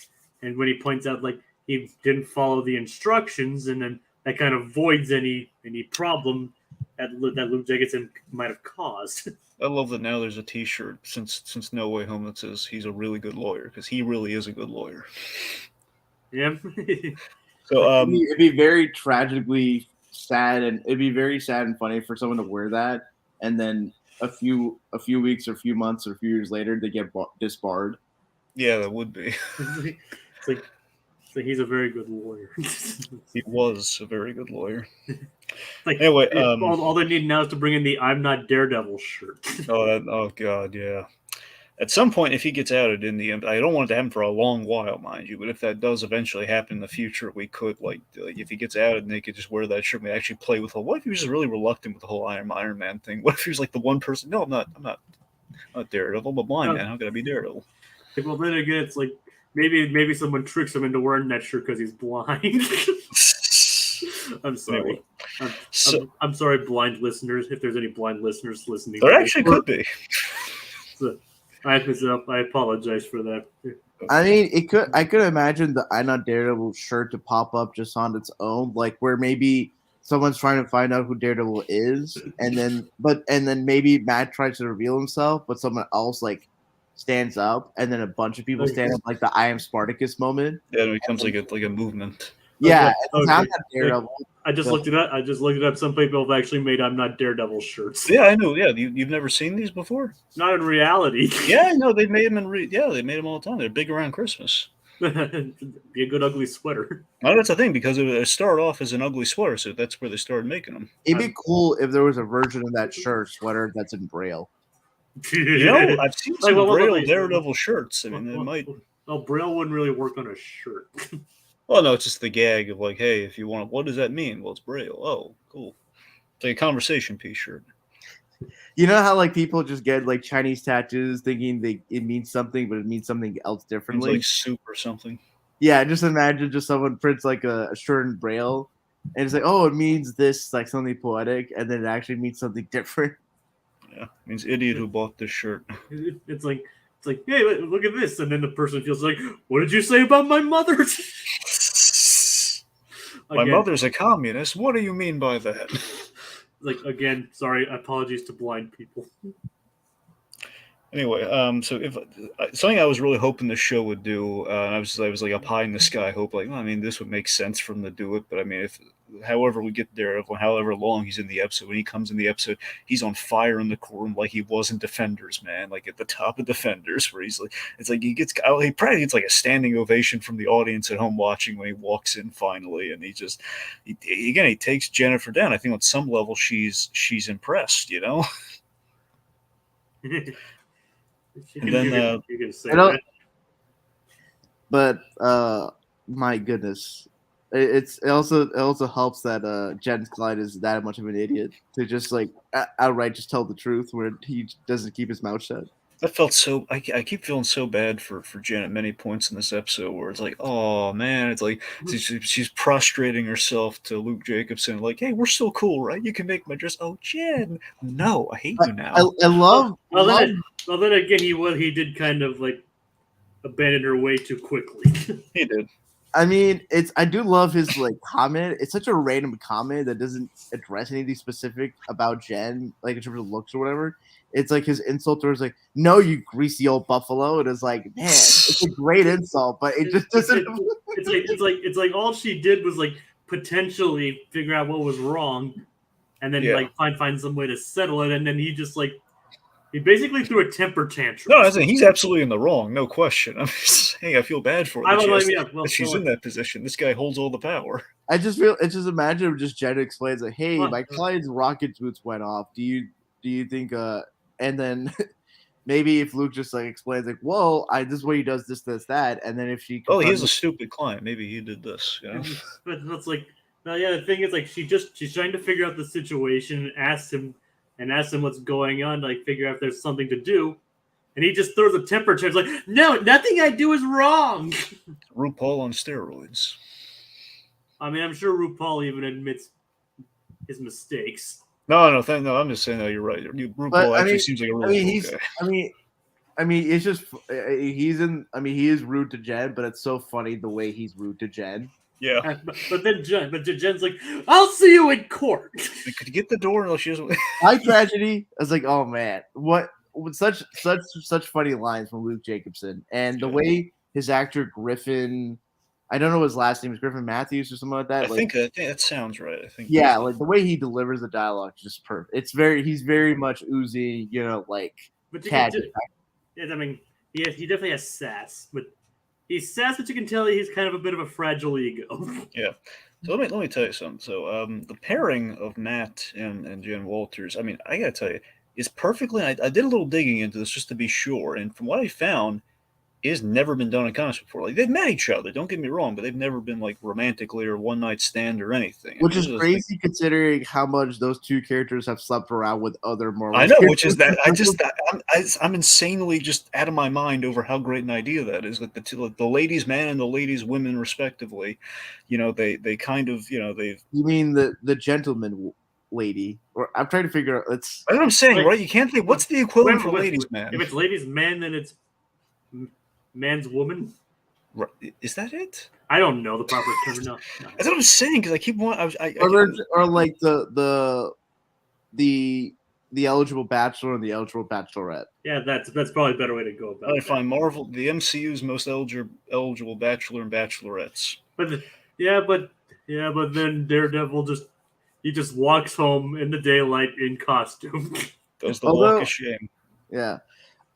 and when he points out like he didn't follow the instructions, and then that kind of voids any problem that Luke Jacobson might have caused. I love that now there's a T-shirt since No Way Home that says he's a really good lawyer, because he really is a good lawyer. Yeah. So it'd be very tragically sad, and it'd be very sad and funny for someone to wear that, and then a few weeks or a few months or a few years later they get disbarred. Yeah, that would be. It's like he's a very good lawyer. He was a very good lawyer. Anyway, all they need now is to bring in the "I'm not Daredevil" shirt. Oh God, yeah. At some point, if he gets outed I don't want it to happen for a long while, mind you, but if that does eventually happen in the future, we could, if he gets outed, and they could just wear that shirt, and we actually play with what if he was just really reluctant with the whole Iron Man thing? What if he was like the one person, no, I'm not Daredevil, I'm a blind man, how can I be Daredevil? Well, then again, it's like, maybe someone tricks him into wearing that shirt because he's blind. I'm sorry. Anyway, I'm sorry, blind listeners, if there's any blind listeners listening. There actually could be. So, I messed up. I apologize for that. I mean, I could imagine the "I'm not Daredevil" shirt to pop up just on its own, like where maybe someone's trying to find out who Daredevil is, and then maybe Matt tries to reveal himself, but someone else like stands up, and then a bunch of people stand up, like the "I am Spartacus" moment. Yeah, it becomes like a movement. Yeah, I'm not Daredevil. I just looked it up. Some people have actually made "I'm not Daredevil" shirts. Yeah, I know. Yeah, you've never seen these before? Not in reality. Yeah, I know. They made them they made them all the time. They're big around Christmas. Be a good ugly sweater. No, that's the thing, because it started off as an ugly sweater, so that's where they started making them. It'd be cool if there was a version of that sweater that's in Braille. I've seen some Braille Daredevil shirts. I mean, they might. Well, Braille wouldn't really work on a shirt. Well, no, it's just the gag of like, hey, if you want, what does that mean? Well, it's Braille. Oh, cool. It's like a conversation piece shirt. You know how like people just get like Chinese tattoos thinking it means something, but it means something else differently. It's like soup or something. Yeah, just imagine just someone prints like a shirt in Braille, and it's like, oh, it means this, like something poetic, and then it actually means something different. Yeah, it means idiot who bought this shirt. It's like It's like, hey, look at this, and then the person feels like, what did you say about my mother? My mother's a communist. What do you mean by that? Like, again, sorry, apologies to blind people. Anyway, so if something I was really hoping the show would do, I was like up high in the sky, hope like, well, I mean, this would make sense for them to do it, but I mean, if however we get there, however long he's in the episode, when he comes in the episode, he's on fire in the courtroom like he was in Defenders, man, like at the top of Defenders, where he's like, it's like he probably gets like a standing ovation from the audience at home watching when he walks in finally, and he takes Jennifer down. I think on some level she's impressed, you know. And then you can say that. But my goodness, it also helps that Jen Clyde is that much of an idiot to just like outright just tell the truth where he doesn't keep his mouth shut. I felt so. I keep feeling so bad for Jen at many points in this episode where it's like, oh man, it's like she's prostrating herself to Luke Jacobson, like, hey, we're still cool, right? You can make my dress. Oh, Jen, no, I hate you now. I love. Well, then again, he did kind of like abandon her way too quickly. He did. I mean, I do love his like comment. It's such a random comment that doesn't address anything specific about Jen, like in terms of looks or whatever. It's like his insult was like, "No, you greasy old buffalo." And it's like, man, it's a great insult, but it just doesn't. It's like all she did was like potentially figure out what was wrong, and then like find some way to settle it, and then he just like. He basically threw a temper tantrum. No, I think he's absolutely in the wrong, no question. I'm just saying, I feel bad for her. She's in that position. This guy holds all the power. I just imagine just Jen explains like, "Hey, my client's rocket boots went off. Do you think?" And then maybe if Luke just like explains like, "Well, this is what he does, this, that," and then if she, he has a stupid client. Maybe he did this. You know? But that's like, no, yeah. The thing is, like, she's trying to figure out the situation and ask him what's going on, to, like, figure out if there's something to do. And he just throws a temper tantrum. It's like, no, nothing I do is wrong. RuPaul on steroids. Oh, I mean, I'm sure RuPaul even admits his mistakes. No, I'm just saying, you're right. RuPaul seems like a really cool guy. I mean, it's just he is rude to Jen, but it's so funny the way he's rude to Jen. Yeah, but then Jen's like, "I'll see you in court." Could you get the door? No, she doesn't. My tragedy. I was like, "Oh man, what such funny lines from Luke Jacobson," and the way his actor Griffin, I don't know his last name, is Griffin Matthews or something like that. I think that sounds right. I think. Yeah, like the way he delivers the dialogue is just perfect. He's very much oozy, you know, like. But I mean, he definitely has sass, but. He's sass, but you can tell he's kind of a bit of a fragile ego. Yeah. So let me tell you something. So the pairing of Nat and Jen Walters, I mean, I gotta tell you, is perfectly. I did a little digging into this just to be sure, and from what I found, it's never been done in comics before. Like, they've met each other, don't get me wrong, but they've never been like romantically or one night stand or anything. Which is crazy considering how much those two characters have slept around with other Marvel. I know, which is that I'm insanely just out of my mind over how great an idea that is. Like the ladies' man and the ladies' women, respectively. You know, they kind of, you know, they've. You mean the gentleman lady? Or I'm trying to figure out. That's what I'm saying, right? You can't think. What's the equivalent for ladies' man? If it's ladies' man, then it's man's woman. Right. Is that it? I don't know the proper term. No. That's what I'm saying, because I keep wanting. Or like the eligible bachelor and the eligible bachelorette. Yeah, that's probably a better way to go about it. I find Marvel, the MCU's most eligible bachelor and bachelorettes. But then Daredevil just walks home in the daylight in costume. Does the walk of shame. Yeah.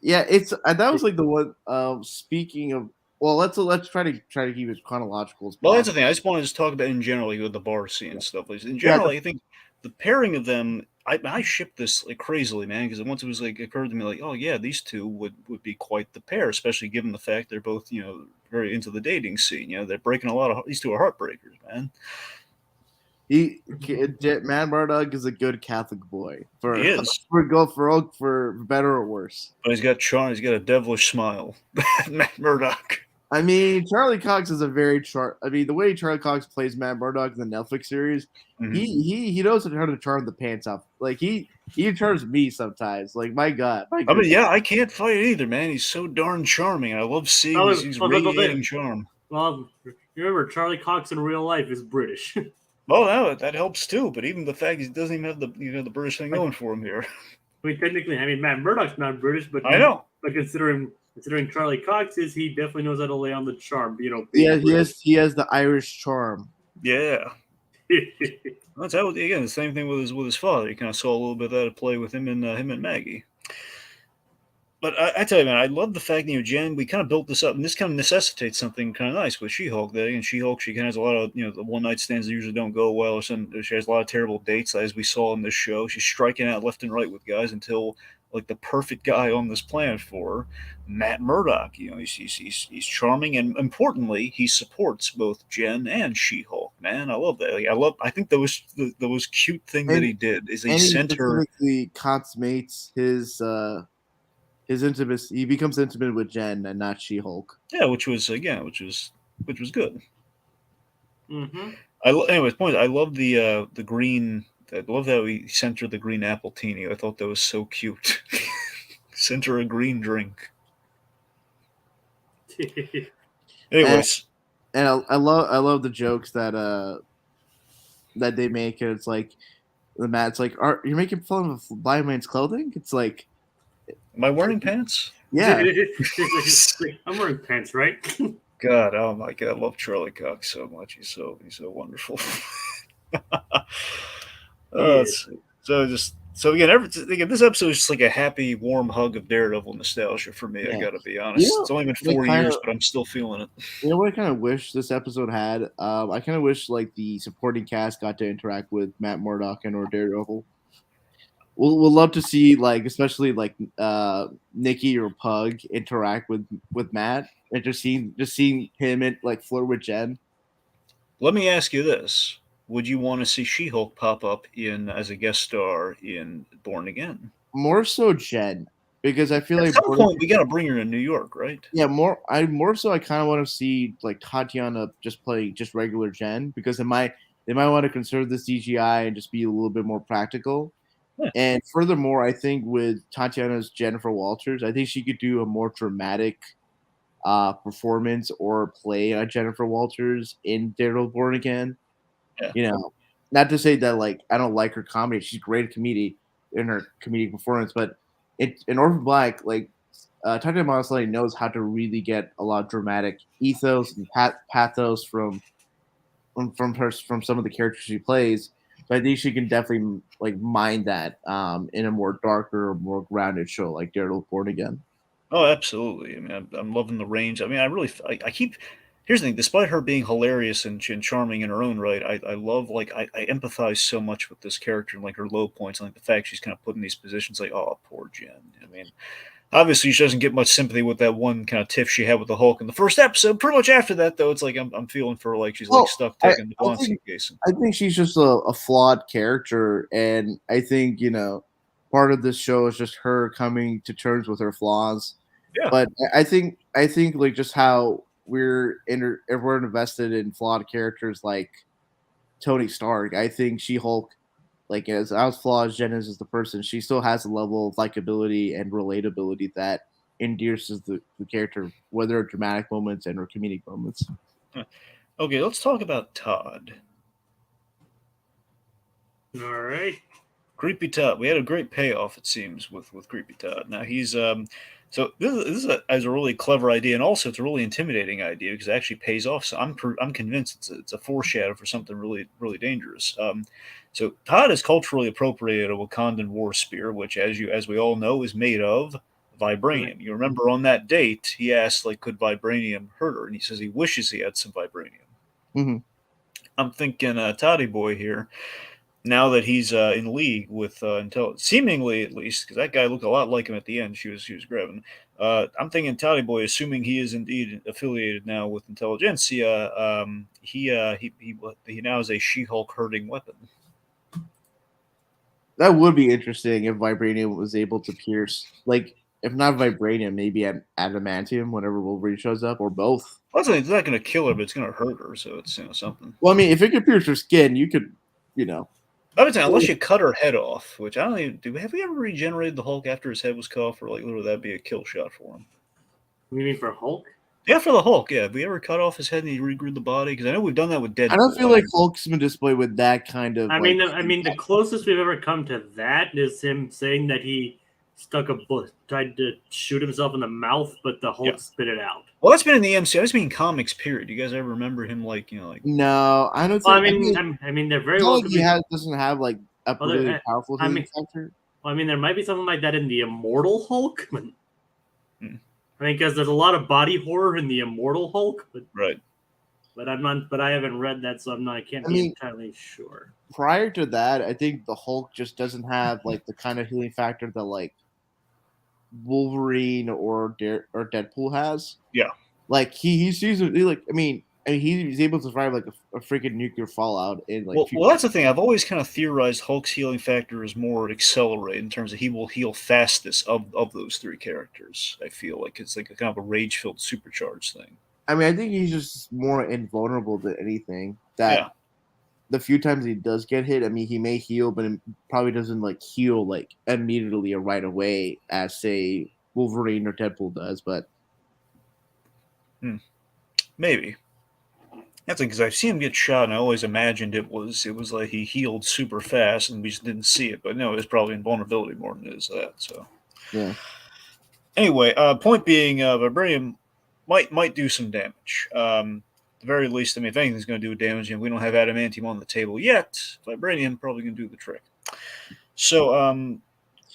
Yeah, that was like the one. Speaking of, well, let's try to keep it chronological as possible. Well, that's the thing. I just want to just talk about in general, like, with the bar scene and stuff. Like, in general, I think the pairing of them, I shipped this like crazily, man, because once it was like occurred to me, like, oh yeah, these two would be quite the pair, especially given the fact they're both, you know, very into the dating scene. You know, they're breaking these two are heartbreakers, man. Matt Murdock is a good Catholic boy. He is. For better or worse. But he's got charm. He's got a devilish smile. Matt Murdock. I mean, Charlie Cox is a very the way Charlie Cox plays Matt Murdock in the Netflix series, he knows how to charm the pants off. Like he He turns me sometimes. Like my God. I mean, yeah, I can't fight it either, man. He's so darn charming. I love seeing he's radiating charm. Well, remember, Charlie Cox in real life is British. Well, that helps too. But even the fact he doesn't even have the British thing going for him here. I mean, technically, Matt Murdock's not British, but I know. But considering Charlie Cox is, he definitely knows how to lay on the charm. Yeah, he has the Irish charm. Yeah. That's how again the same thing with his father. You kind of saw a little bit of that at play with him and Maggie. But I tell you, man, I love the fact that Jen. We kind of built this up, and this kind of necessitates something kind of nice with She-Hulk. That again, She-Hulk, she kind of has a lot of the one night stands that usually don't go well, or she has a lot of terrible dates, as we saw in this show. She's striking out left and right with guys until like the perfect guy on this planet for her, Matt Murdock. He's charming, and importantly, he supports both Jen and She-Hulk. Man, I love that. I think those cute thing that he did is he sent her. He consummates his intimacy. He becomes intimate with Jen and not She-Hulk. Yeah, which was good. Mm-hmm. Anyways, point. I love the green. I love how he sent her the green apple teeny. I thought that was so cute. Sent her a green drink. Anyways, and I love the jokes that they make. And it's like the Matt's like, you're making fun of blind man's clothing? It's like, am I wearing pants? Yeah. I'm wearing pants, right? God, oh my God, I love Charlie Cox so much. He's so wonderful. So again, this episode is just like a happy, warm hug of Daredevil nostalgia for me. Yeah. I gotta be honest. It's only been 4 years, but I'm still feeling it. You know what I kind of wish this episode had? I kind of wish like the supporting cast got to interact with Matt Murdock and or Daredevil. We'll love to see especially Nikki or Pug interact with Matt, and just seeing him flirt with Jen. Let me ask you this. Would you want to see She-Hulk pop up as a guest star in Born Again? More so Jen, because I feel at some point we got to bring her to New York, right? Yeah, I kind of want to see Tatiana just play just regular Jen, because they might want to conserve the CGI and just be a little bit more practical. Yeah. And furthermore, I think with Tatiana's Jennifer Walters, I think she could do a more dramatic performance or play on Jennifer Walters in Daredevil Born Again. Yeah. Not to say that I don't like her comedy. She's great comedy in her comedic performance, but in Orphan Black, Tatiana Maslany knows how to really get a lot of dramatic ethos and pathos from some of the characters she plays. So I think she can definitely mine that in a more darker, more grounded show like Daredevil Born Again. Oh, absolutely. I mean, I'm loving the range. I mean, I keep. Here's the thing: despite her being hilarious and charming in her own right, I love I empathize so much with this character and her low points, and the fact she's kind of put in these positions. Oh, poor Jen. I mean, obviously she doesn't get much sympathy with that one kind of tiff she had with the Hulk in the first episode. Pretty much after that, though, it's I'm feeling for her she's stuck taking the Blonsky case. I think she's just a flawed character, and I think part of this show is just her coming to terms with her flaws. Yeah. But I think just how if we're invested in flawed characters like Tony Stark, I think She-Hulk, as flawed as Jen is as the person, she still has a level of likability and relatability that endears to the character, whether dramatic moments and or comedic moments. Okay, let's talk about Todd. All right. Creepy Todd. We had a great payoff, it seems, with Creepy Todd. Now he's so this is a really clever idea, and also it's a really intimidating idea because it actually pays off. So I'm convinced it's a foreshadow for something really, really dangerous. So Todd has culturally appropriated a Wakandan war spear, which, as we all know, is made of vibranium. You remember on that date, he asked could vibranium hurt her, and he says he wishes he had some vibranium. Mm-hmm. I'm thinking Toddy Boy here. Now that he's in league with seemingly at least, because that guy looked a lot like him at the end. She was grabbing. I'm thinking Toddy Boy, assuming he is indeed affiliated now with Intelligentsia, he now has a She-Hulk hurting weapon. That would be interesting if vibranium was able to pierce, if not vibranium, maybe adamantium whenever Wolverine shows up, or both. Well, it's not going to kill her, but it's going to hurt her, so it's something. Well, I mean, if it could pierce her skin, you could, I would say unless you cut her head off, which I don't even have we ever regenerated the Hulk after his head was cut off, or like literally that'd be a kill shot for him. You mean for Hulk? Yeah, for the Hulk, yeah. Have we ever cut off his head and he regrew the body? Because I know we've done that with Deadpool. I don't feel like Hulk's been displayed with that kind of. I mean, the closest we've ever come to that is him saying that he tried to shoot himself in the mouth, but the Hulk spit it out. Well, that's been in the MCU. I just mean comics. Period. You guys ever remember him like No, I don't. Well, think, I mean, they're very well. He doesn't have like a really powerful healing factor. Well, I mean, there might be something like that in the Immortal Hulk. But, I mean, because there's a lot of body horror in the Immortal Hulk, but right. But I'm not. But I haven't read that, so I can't be entirely sure. Prior to that, I think the Hulk just doesn't have like the kind of healing factor that like Wolverine or Deadpool has. Yeah, like he's like I mean he's able to survive like a freaking nuclear fallout in like. Well, that's the thing. I've always kind of theorized Hulk's healing factor is more accelerate in terms of he will heal fastest of those three characters. I feel like it's like a kind of a rage-filled supercharged thing. I mean, I think he's just more invulnerable than anything. That the few times he does get hit, I mean, he may heal, but it probably doesn't like heal like immediately or right away as say Wolverine or Deadpool does. But maybe that's because I've seen him get shot, and I always imagined it was like he healed super fast, and we just didn't see it. But no, it's probably invulnerability more than it is that. So yeah. Anyway, point being, Vibranium might do some damage. At the very least, I mean, if anything's going to do damage, and we don't have adamantium on the table yet, Vibranium probably going to do the trick. So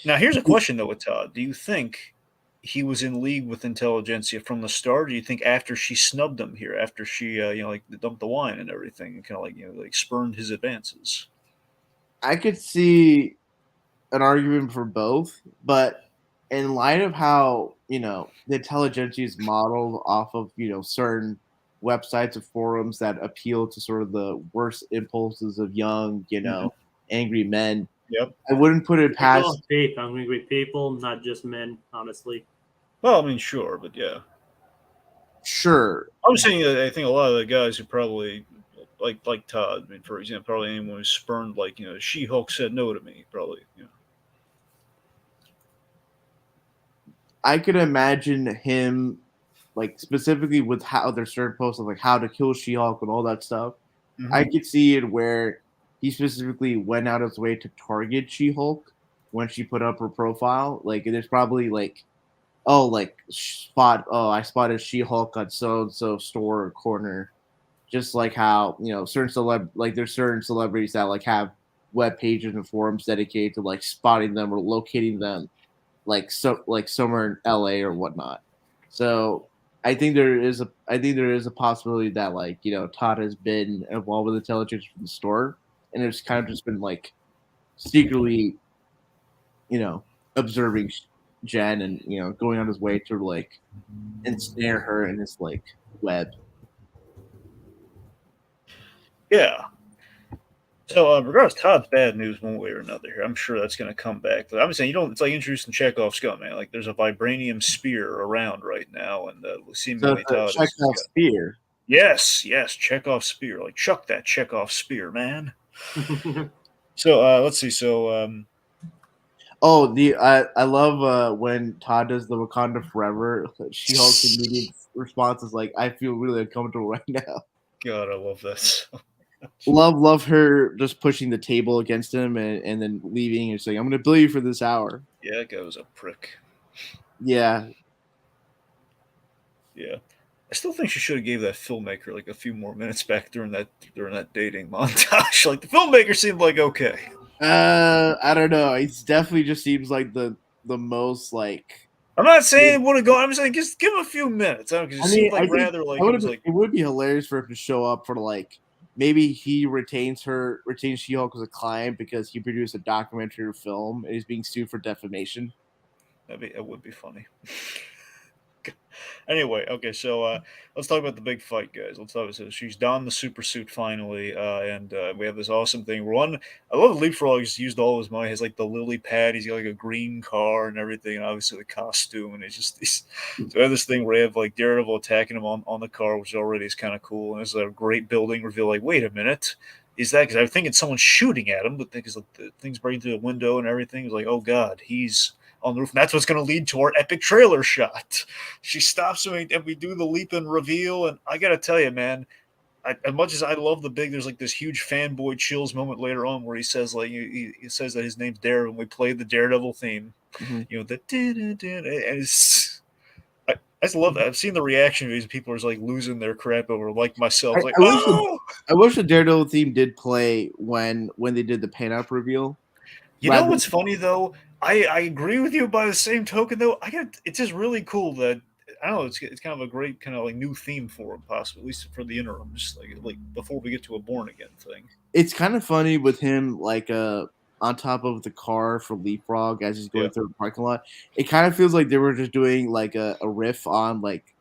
now here's a question though with Todd: do you think he was in league with Intelligentsia from the start? Or do you think after she snubbed him here, after she like dumped the wine and everything, and kind of like spurned his advances? I could see an argument for both, but in light of how the Intelligentsia is modeled off of certain websites or forums that appeal to sort of the worst impulses of young angry men. Yep. I wouldn't put it past angry people, not just men, honestly. Well, I mean, sure, but yeah. Sure. I was saying that I think a lot of the guys who probably like Todd, I mean, for example, probably anyone who spurned She-Hulk said no to me, probably. I could imagine him, like specifically with how their certain posts of like how to kill She-Hulk and all that stuff. Mm-hmm. I could see it where he specifically went out of his way to target She-Hulk when she put up her profile. Like there's probably I spotted She-Hulk on so and so store or corner. Just like how certain there's certain celebrities that like have web pages and forums dedicated to like spotting them or locating them. Like somewhere in LA or whatnot. So I think there is a possibility that Todd has been involved with intelligence from the start, and it's kind of just been like secretly, observing Jen and going on his way to like ensnare her in this like web. Yeah. So, regardless, Todd's bad news one way or another here. I'm sure that's going to come back. I'm saying it's like introducing Chekhov's gun, man. Like there's a vibranium spear around right now, and seemingly Todd Chekhov's spear. Yes, Chekhov's spear. Like chuck that Chekhov spear, man. So let's see. So I love when Todd does the Wakanda Forever. She-Hulk's immediate response is like, "I feel really uncomfortable right now." God, I love this. Love her just pushing the table against him and then leaving and saying, "I'm going to bill you for this hour." Yeah, that guy was a prick. Yeah. I still think she should have gave that filmmaker like a few more minutes back during that dating montage. Like the filmmaker seemed like okay. I don't know. It definitely just seems like the most like. I'm not saying it would have gone. I'm saying just give him a few minutes. It would be hilarious for him to show up for like. Maybe he retains She-Hulk as a client because he produced a documentary or film and he's being sued for defamation. That would be funny. Anyway, okay, so let's talk about the big fight, guys. So she's donned the super suit finally, and we have this awesome thing. I love the Leapfrog. He's used all his money. He has like the lily pad. He's got like a green car and everything, and obviously the costume. And so we have this thing where you have like Daredevil attacking him on the car, which already is kind of cool. And it's a great building reveal. Like, wait a minute, is that because I think it's someone shooting at him, but because the thing's breaking through the window and everything. It's like, oh god, he's on the roof. And that's what's going to lead to our epic trailer shot. She stops him, and we do the leap and reveal. And I got to tell you, man, as much as I love the big, there's like this huge fanboy chills moment later on where he says like he says that his name's Daredevil. And we played the Daredevil theme, Mhm. you know, the and it's. I just love that. I've seen the reaction of these people are like losing their crap over, like myself. Like, oh, I wish the Daredevil theme did play when they did the paint-up reveal. you know what's funny though? I agree with you. By the same token, though, it's just really cool that I don't know. It's kind of a great kind of like new theme for him, possibly at least for the interim, just like before we get to a Born Again thing. It's kind of funny with him like on top of the car for Leapfrog as he's going through the parking lot. It kind of feels like they were just doing like a riff on like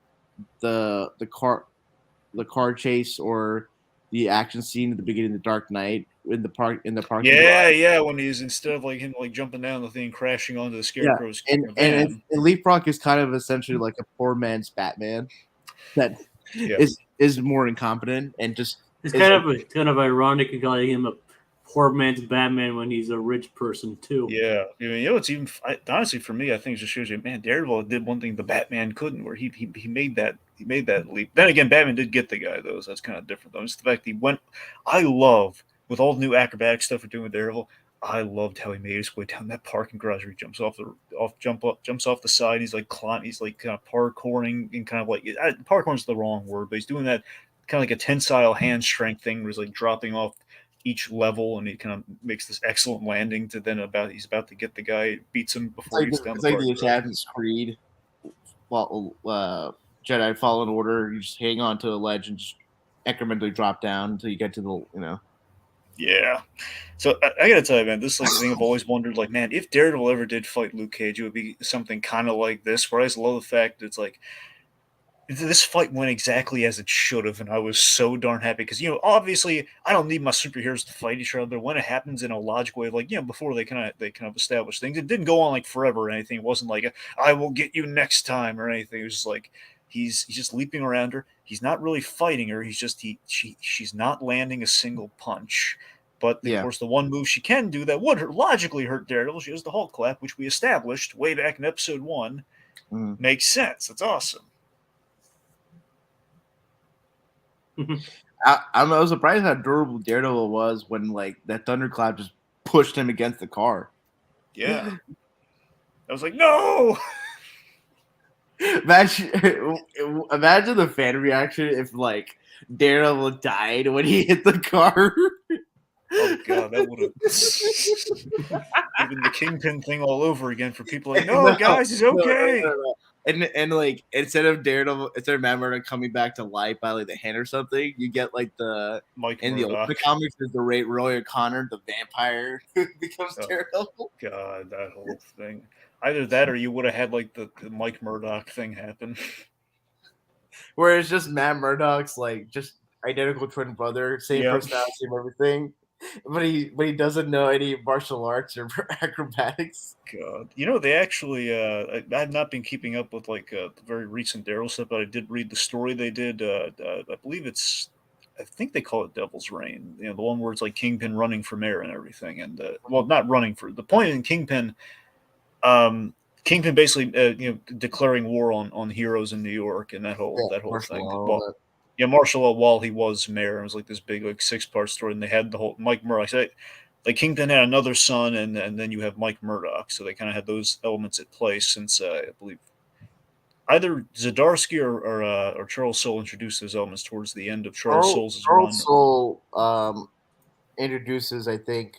the car chase or the action scene at the beginning of The Dark Knight in the parking lot. Yeah. When he's instead of like him like jumping down the thing, crashing onto the Scarecrow's van. And Leapfrog is kind of essentially like a poor man's Batman that is more incompetent and just. It's kind of ironic to call him a poor man's Batman when he's a rich person too. Yeah, you know, it's even honestly for me, I think it just shows you, man, Daredevil did one thing the Batman couldn't, where he made that leap. Then again, Batman did get the guy though, so that's kind of different though. It's the fact that he went. I love with all the new acrobatic stuff we're doing with Daredevil. I loved how he made his way down that parking garage. Where he jumps off the side. He's like he's like kind of parkouring and kind of like parkouring's the wrong word, but he's doing that kind of like a tensile hand strength thing where he's like dropping off each level and he kind of makes this excellent landing to then he's about to get the guy, beats him before he gets down the park. It's like the Assassin's Creed Jedi Fallen Order. You just hang on to a ledge and just incrementally drop down until you get to the. Yeah. So I gotta tell you, man, this is like the thing I've always wondered, like, man, if Daredevil ever did fight Luke Cage, it would be something kind of like this, where I just love the fact that it's like this fight went exactly as it should have, and I was so darn happy because, you know, obviously I don't need my superheroes to fight each other, but when it happens in a logical way, like, you know, before they kind of establish things, it didn't go on like forever or anything. It wasn't like I will get you next time or anything. It was just like he's just leaping around her. He's not really fighting her. He's just she's not landing a single punch. But of course, the one move she can do that would logically hurt Daredevil, she has the Hulk clap, which we established way back in episode 1. Makes sense. It's awesome. I was surprised how durable Daredevil was when like that thunderclap just pushed him against the car. Yeah, I was like, no. Imagine the fan reaction if like Daredevil died when he hit the car. Oh god, that would have even the Kingpin thing all over again for people like, no, guys, he's okay. No. And like instead of Matt Murdock coming back to life by like the hand or something, you get like the Mike in Murdock. The comics is the Roy O'Connor, the vampire who becomes Daredevil. God, that whole thing. Either that or you would have had like the Mike Murdock thing happen. Where it's just Matt Murdock's like just identical twin brother, same personality, same everything. But he doesn't know any martial arts or acrobatics. God, you know they actually. I've not been keeping up with like the very recent Daryl stuff, but I did read the story they did. I believe I think they call it Devil's Reign. You know, the one where it's like Kingpin running for mayor and everything, and well, not running for the point in Kingpin. Kingpin basically, declaring war on heroes in New York and that whole thing. Yeah, martial law while he was mayor. It was like this big like 6-part story, and they had the whole Mike Murdock. So like Kingpin had another son, and then you have Mike Murdock. So they kind of had those elements at play since I believe either Zdarsky or Charles Soule introduced those elements towards the end of Charles Soule's run. Charles Soule introduces, I think,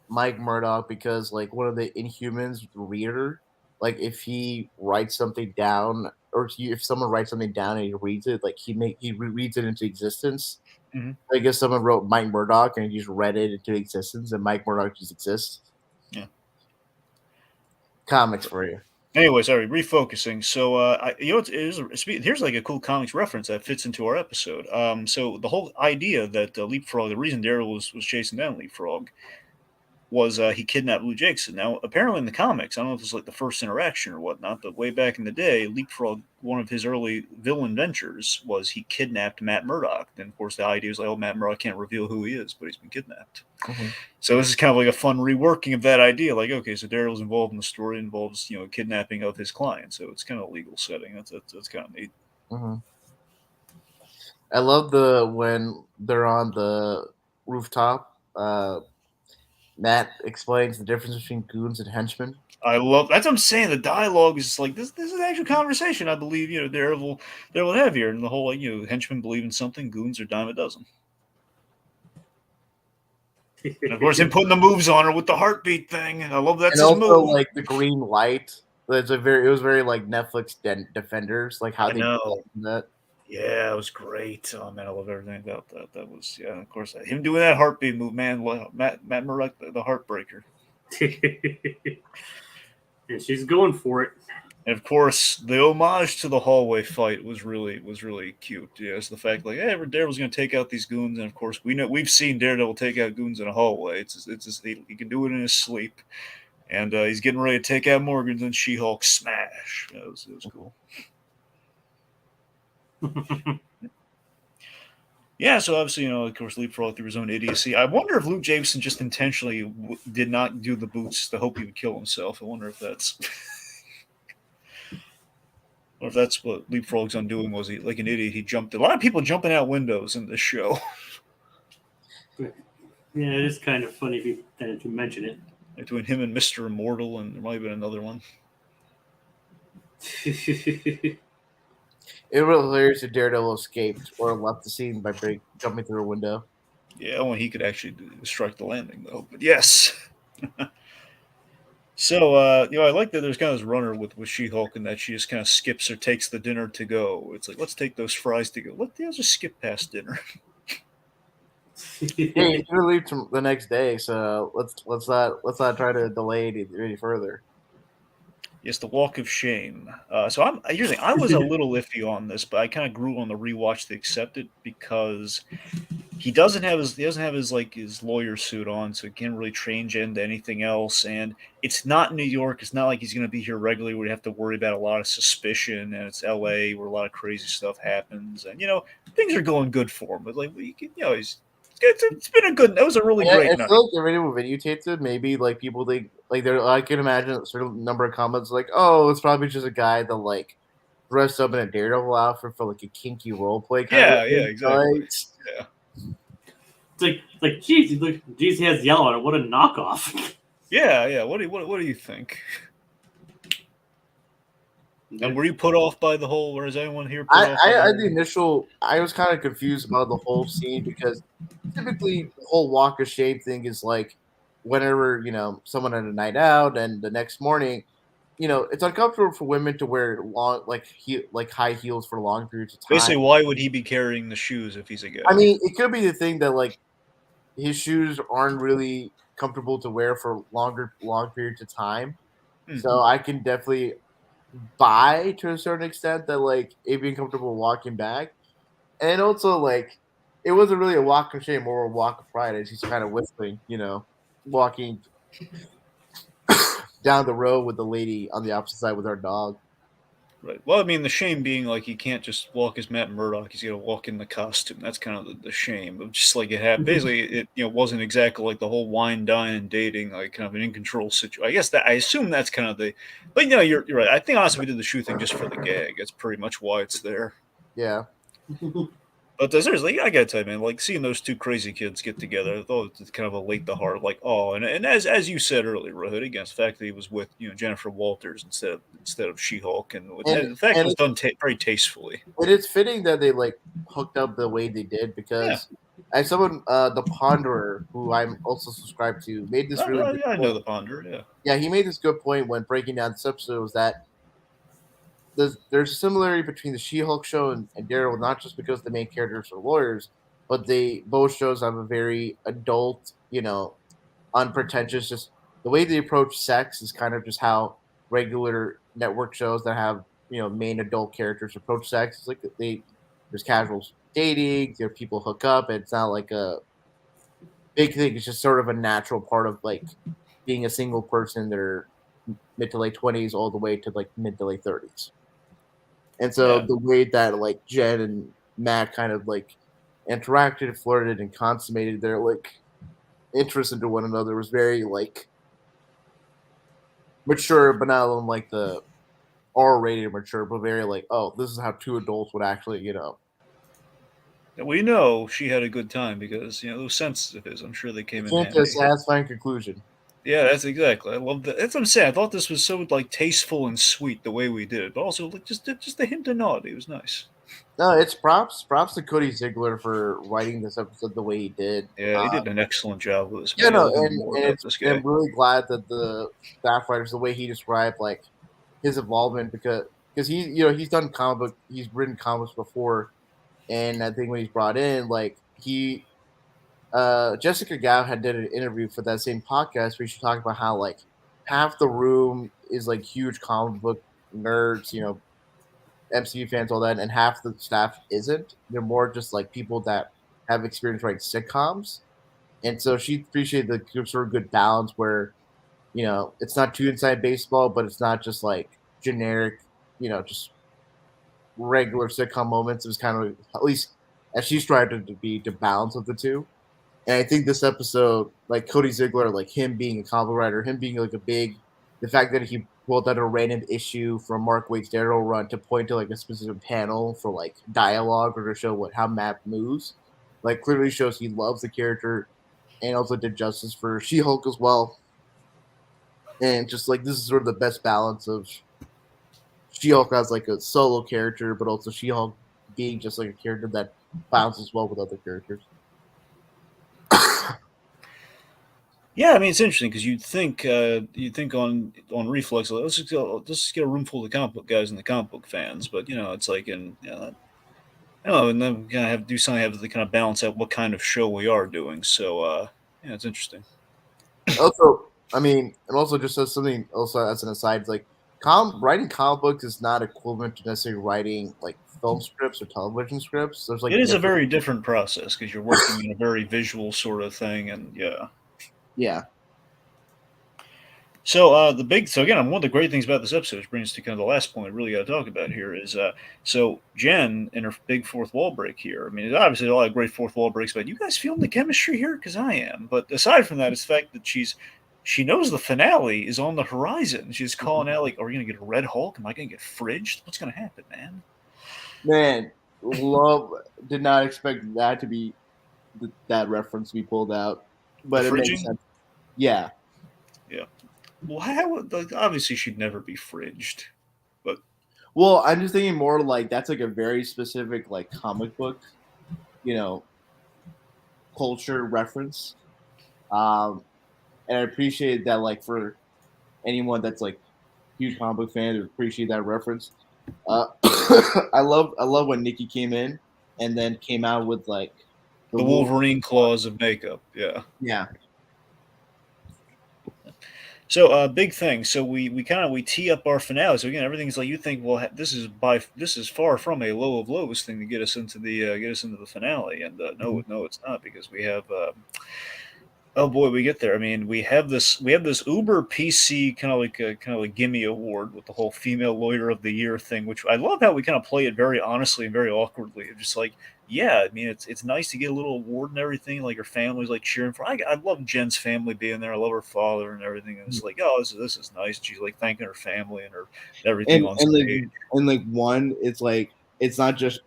Mike Murdock because like one of the Inhumans reader, like if he writes something down. Or if someone writes something down and he reads it, like he reads it into existence. Mm-hmm. I guess someone wrote Mike Murdock and he just read it into existence, and Mike Murdock just exists. Yeah. Comics for you. Anyway, sorry, refocusing. So, here's like a cool comics reference that fits into our episode. So the whole idea that Leapfrog, the reason Daryl was chasing down Leapfrog, was he kidnapped Lou Jackson. Now, apparently in the comics, I don't know if it's like the first interaction or whatnot, but way back in the day, Leapfrog, one of his early villain ventures was he kidnapped Matt Murdock. And of course, the idea was like, oh, Matt Murdock can't reveal who he is, but he's been kidnapped. Mm-hmm. So this is kind of like a fun reworking of that idea. Like, okay, so Daryl's involved in the story, involves kidnapping of his client. So it's kind of a legal setting. That's kind of neat. Mm-hmm. I love when they're on the rooftop. Matt explains the difference between goons and henchmen. I love that's what I'm saying. The dialogue is like this. This is actual conversation. I believe Daredevil have here, and the whole henchmen believe in something, goons are dime a dozen. And of course, him putting the moves on her with the heartbeat thing. I love that's and his also move. like the green light. It was very like Netflix Defenders, like how I they know. that. Yeah, it was great. Oh man, I love everything about that. That was of course, him doing that heartbeat move, man. Matt Murdock, the heartbreaker. And she's going for it. And of course, the homage to the hallway fight was really cute. Yeah, it's the fact like, hey, Daredevil's going to take out these goons, and of course, we've seen Daredevil take out goons in a hallway. It's just, he can do it in his sleep, and he's getting ready to take out Morgan's, and She-Hulk smash. It was cool. Yeah, so obviously, of course, Leapfrog through his own idiocy. I wonder if Luke Jameson just intentionally did not do the boots to hope he would kill himself. I wonder if that's. Or if that's what Leapfrog's undoing was. He, like an idiot, he jumped. A lot of people jumping out windows in this show. Yeah, it is kind of funny if you mention it. Between him and Mr. Immortal, and there might have been another one. It was hilarious if Daredevil escaped or left the scene by jumping through a window. Yeah, only he could actually strike the landing, though. But yes. So, I like that there's kind of this runner with She-Hulk, and that she just kind of skips or takes the dinner to go. It's like, let's take those fries to go. Let's just skip past dinner. Hey, he's gonna leave the next day, so let's not try to delay it any further. Yes, the walk of shame. So I was a little iffy on this, but I kind of grew on the rewatch to accept it because he doesn't have his lawyer suit on, so he can't really change into anything else. And it's not New York. It's not like he's going to be here regularly where you have to worry about a lot of suspicion. And it's L.A. where a lot of crazy stuff happens, and things are going good for him. But like it's been a good. That was a really great I night. feel like the radio videotaped it. Maybe like people think like I can imagine a certain number of comments like, "Oh, it's probably just a guy that like dressed up in a Daredevil outfit for like a kinky role play." Yeah, exactly. Right? Yeah. It's like, geez, he has yellow on it. What a knockoff. Yeah. What do you think? And were you put off by the whole? Or is anyone here? Put off I was kind of confused about the whole scene because typically the whole walk of shame thing is like whenever someone had a night out and the next morning, it's uncomfortable for women to wear long like high heels for long periods of time. Basically, why would he be carrying the shoes if he's a guy? I mean, it could be the thing that like his shoes aren't really comfortable to wear for long periods of time. Mm-hmm. So I can definitely buy to a certain extent that like it being comfortable walking back, and also like it wasn't really a walk of shame or a walk of pride. It's just kind of whistling, walking down the road with the lady on the opposite side with our dog. Right. Well, I mean, the shame being like he can't just walk as Matt Murdock. He's got to walk in the costume. That's kind of the shame of just like it happened. Basically, it wasn't exactly like the whole wine, dine, and dating, like kind of an in control situation. I guess I assume that's kind of the. But you're right. I think honestly we did the shoe thing just for the gag. That's pretty much why it's there. Yeah. But seriously, I gotta tell you, man, like seeing those two crazy kids get together, I thought it's kind of elate the heart. Like, oh, and as you said earlier, Rohith, against the fact that he was with Jennifer Walters instead of She-Hulk, and the fact it was done very tastefully. And it's fitting that they like hooked up the way they did because as someone, the Ponderer, who I'm also subscribed to, made this really. Good I know the Ponderer, yeah. Yeah, he made this good point when breaking down this episode was that. There's a similarity between the She-Hulk show and Daredevil, not just because the main characters are lawyers, but both shows have a very adult, unpretentious. Just the way they approach sex is kind of just how regular network shows that have main adult characters approach sex. It's like there's casual dating, people hook up. And it's not like big thing. It's just sort of a natural part of like being a single person in their mid to late 20s all the way to like mid to late 30s. And so Yeah. the way that like Jen and Matt kind of like interacted, flirted, and consummated their like interest into one another was very like mature, but not on like the R-rated mature, but very like, oh, this is how two adults would actually, And we know she had a good time because those sensitives. I'm sure they came in came to a handy. satisfying conclusion. Yeah, that's exactly. I love that. That's what I'm saying. I thought this was so like tasteful and sweet the way we did it, but also like just a hint of naughty. It was nice. No, it's props to Cody Ziegler for writing this episode the way he did. Yeah, he did an excellent job with this. Yeah, Man, I no, love to know more about this and guy. I'm really glad that the staff writers, the way he described like his involvement, because he's done he's written comics before, and I think when he's brought in, like Jessica Gao had did an interview for that same podcast where she talked about how like half the room is like huge comic book nerds, MCU fans, all that, and half the staff isn't. They're more just like people that have experience writing sitcoms, and so she appreciated the sort of good balance where it's not too inside baseball, but it's not just like generic, just regular sitcom moments. It was kind of at least as she strived to be to balance of the two. And I think this episode, like Cody Ziegler, like him being a comic writer, him being like the fact that he pulled out a random issue from Mark Waid's Daredevil run to point to like a specific panel for like dialogue or to show how Matt moves, like clearly shows he loves the character and also did justice for She-Hulk as well. And just like this is sort of the best balance of She-Hulk as like a solo character, but also She-Hulk being just like a character that bounces well with other characters. Yeah, I mean it's interesting because you'd think on reflex, like, let's just get a room full of comic book guys and the comic book fans, but it's like I don't know, and then we kind of have to do something have to kind of balance out what kind of show we are doing. So yeah, it's interesting. Also, I mean, and also just as something also as an aside, it's like writing comic books is not equivalent to necessarily writing like film scripts or television scripts. There's like It is a different, very different process because you're working in a very visual sort of thing, and yeah. yeah. So so again, one of the great things about this episode, which brings us to kind of the last point we really got to talk about here, is so Jen in her big fourth wall break here. I mean, there's obviously a lot of great fourth wall breaks, but you guys feeling the chemistry here? Because I am. But aside from that, it's the fact that she knows the finale is on the horizon. She's calling out like, "Are we gonna get a Red Hulk? Am I gonna get fridged? What's gonna happen, man?" Man, did not expect that to be that reference to be pulled out, but The it makes fridging? sense. Yeah. Yeah. Well, like, obviously she'd never be fridged, but Well, I'm just thinking more like that's like a very specific like comic book, you know, culture reference. And I appreciate that like for anyone that's like huge comic book fan to appreciate that reference. I love when Nikki came in and then came out with like the the Wolverine claws of makeup. Yeah. Yeah. So big thing. So we tee up our finale. So again, everything's like you think. Well, this is far from a low of lows thing to get us into the finale. And no, it's not because we have. Oh boy, we get there. I mean, we have this Uber PC kind of like gimme award with the whole female lawyer of the year thing, which I love how we kind of play it very honestly and very awkwardly. Just like, yeah, I mean, it's nice to get a little award and everything. Like her family's like cheering for. I love Jen's family being there. I love her father and everything. And it's like, oh, this is nice. She's like thanking her family and her everything and on and like stage. and like one, it's like it's not just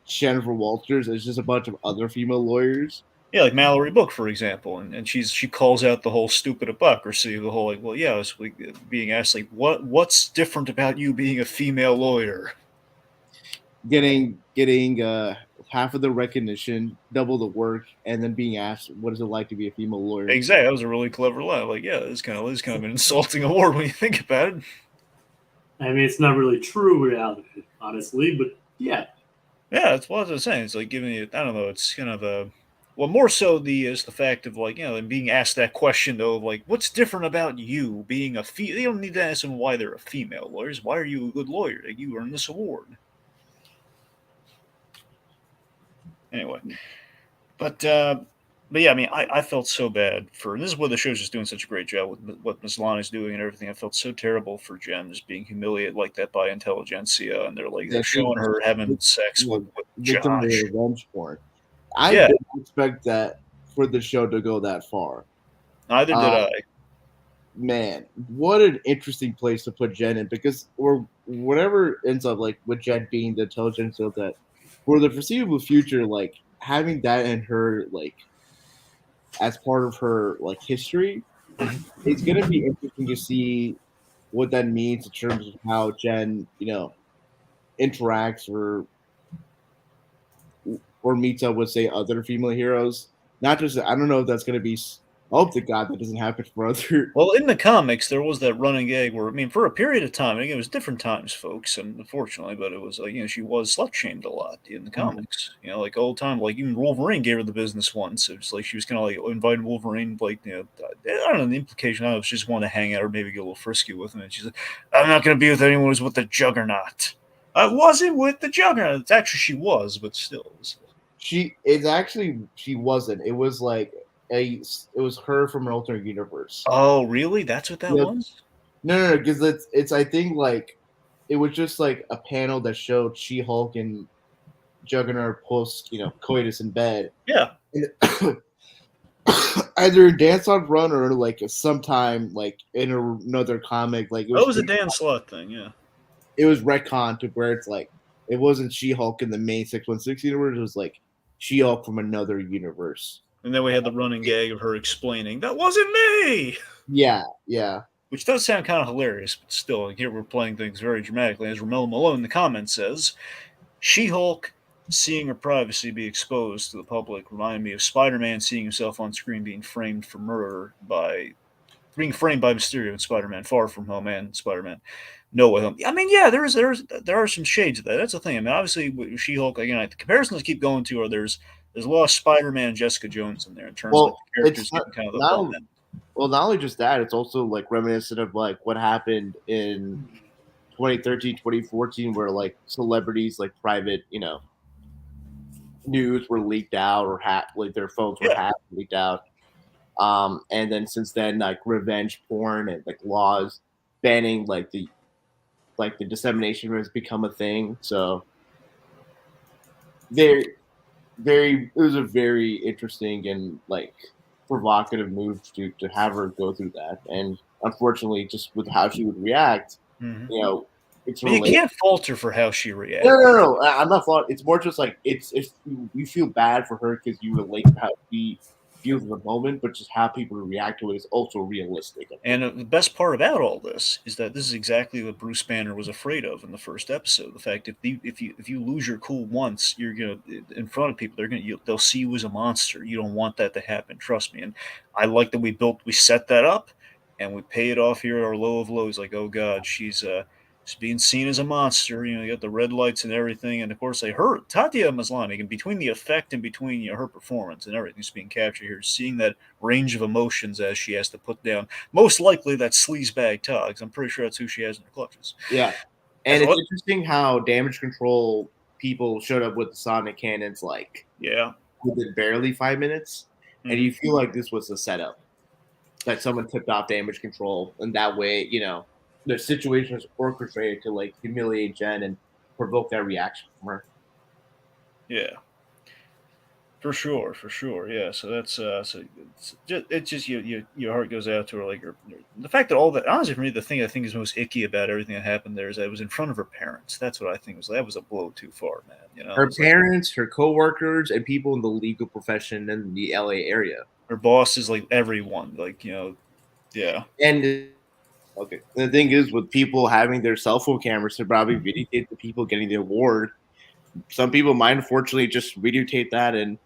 Jennifer Walters, it's just a bunch of other female lawyers. Yeah, like Mallory Book, for example, and she calls out the whole stupid hypocrisy, the whole like, well, yeah, it's like being asked like, what's different about you being a female lawyer? Getting half of the recognition, double the work, and then being asked what is it like to be a female lawyer. Exactly, that was a really clever line. Like, yeah, this kind of an insulting award when you think about it. I mean, it's not really true reality, honestly, but yeah. Yeah, that's what I was saying. It's like giving you, I don't know, it's kind of a, well, more so is the fact of like, and being asked that question though, of like, what's different about you being a female? You don't need to ask them why they're a female lawyer. Why are you a good lawyer? Like, you earned this award. Anyway, but But yeah, I mean, I felt so bad for, and this is where the show's just doing such a great job with what Miss Lonnie's doing and everything. I felt so terrible for Jen just being humiliated like that by intelligentsia, and they're showing her having sex with victim of Josh. revenge porn. I Yeah. didn't expect that for the show to go that far. Neither did I. Man, what an interesting place to put Jen in, because or whatever ends up like with Jen being the intelligentsia, that for the foreseeable future, like having that in her like as part of her like history, it's gonna be interesting to see what that means in terms of how Jen, interacts or meets up with, say, other female heroes. Not just, I don't know if that's gonna be. I hope to God that doesn't happen for other. Well, in the comics, there was that running gag where, I mean, for a period of time, again, it was different times, folks, and unfortunately, but it was like, she was slut shamed a lot in the comics. Like old time, like even Wolverine gave her the business once. It was like she was kind of like invited Wolverine, like, I don't know the implication. I don't know if she just wanted to hang out or maybe get a little frisky with him. And she's like, I'm not going to be with anyone who's with the Juggernaut. I wasn't with the Juggernaut. It's actually she was, but still. She wasn't. It was like it was her from an alternate universe. Oh, really? That's what that was? No, because it's I think like it was just like a panel that showed She-Hulk and Juggernaut post coitus in bed. Yeah. And either in Dance on Run or like sometime like in another comic, like It was a Dan Slott thing, yeah. It was retcon to where it's like it wasn't She-Hulk in the main 616 universe. It was like She-Hulk from another universe. And then we had the running gag of her explaining, that wasn't me! Yeah. Which does sound kind of hilarious, but still, here we're playing things very dramatically. As Romello Malone in the comments says, She-Hulk seeing her privacy be exposed to the public reminded me of Spider-Man seeing himself on screen being framed for murder being framed by Mysterio in Spider-Man Far From Home and Spider-Man No Way Home. I mean, yeah, there are some shades of that. That's the thing. I mean, obviously, with She-Hulk, again, the comparisons I keep going to are there's a lot of Spider-Man and Jessica Jones in there in terms of the characters getting kind of the bum end. Well, not only just that, it's also like reminiscent of like what happened in 2013, 2014, where like celebrities like private, news were leaked out or hacked, like their phones were hacked, leaked out. And then since then, like revenge porn and like laws banning like the dissemination has become a thing. So it was a very interesting and like provocative move to have her go through that. And unfortunately, just with how she would react, it's but you can't falter for how she reacts. No. I'm not faulting. It's more just like it's you feel bad for her because you relate to how she feels in the moment, but just how people react to it is also realistic. And the best part about all this is that this is exactly what Bruce Banner was afraid of in the first episode. The fact if you lose your cool once, you're gonna in front of people, they'll see you as a monster. You don't want that to happen. Trust me. And I like that we set that up, and we pay it off here at our low of lows. Like, oh God, she's being seen as a monster. You got the red lights and everything, and of course, Tatiana Maslany, and between the effect and between her performance and everything's being captured here, seeing that range of emotions as she has to put down, most likely that sleazebag Togs. I'm pretty sure that's who she has in her clutches. Yeah, and it's interesting how Damage Control people showed up with the Sonic cannons, like within barely 5 minutes, and you feel like this was a setup that someone tipped off Damage Control, and that way, the situation was orchestrated to like humiliate Jen and provoke that reaction from her. Yeah, for sure. Yeah, so that's it's just your heart goes out to her. Like the fact that all that, honestly, for me, the thing I think is most icky about everything that happened there is that it was in front of her parents. That's what I think that was a blow too far, man. Her parents, her coworkers, and people in the legal profession in the LA area. Her bosses, like everyone, like yeah. And okay. The thing is, with people having their cell phone cameras to probably videotape the people getting the award, some people might unfortunately just videotape that and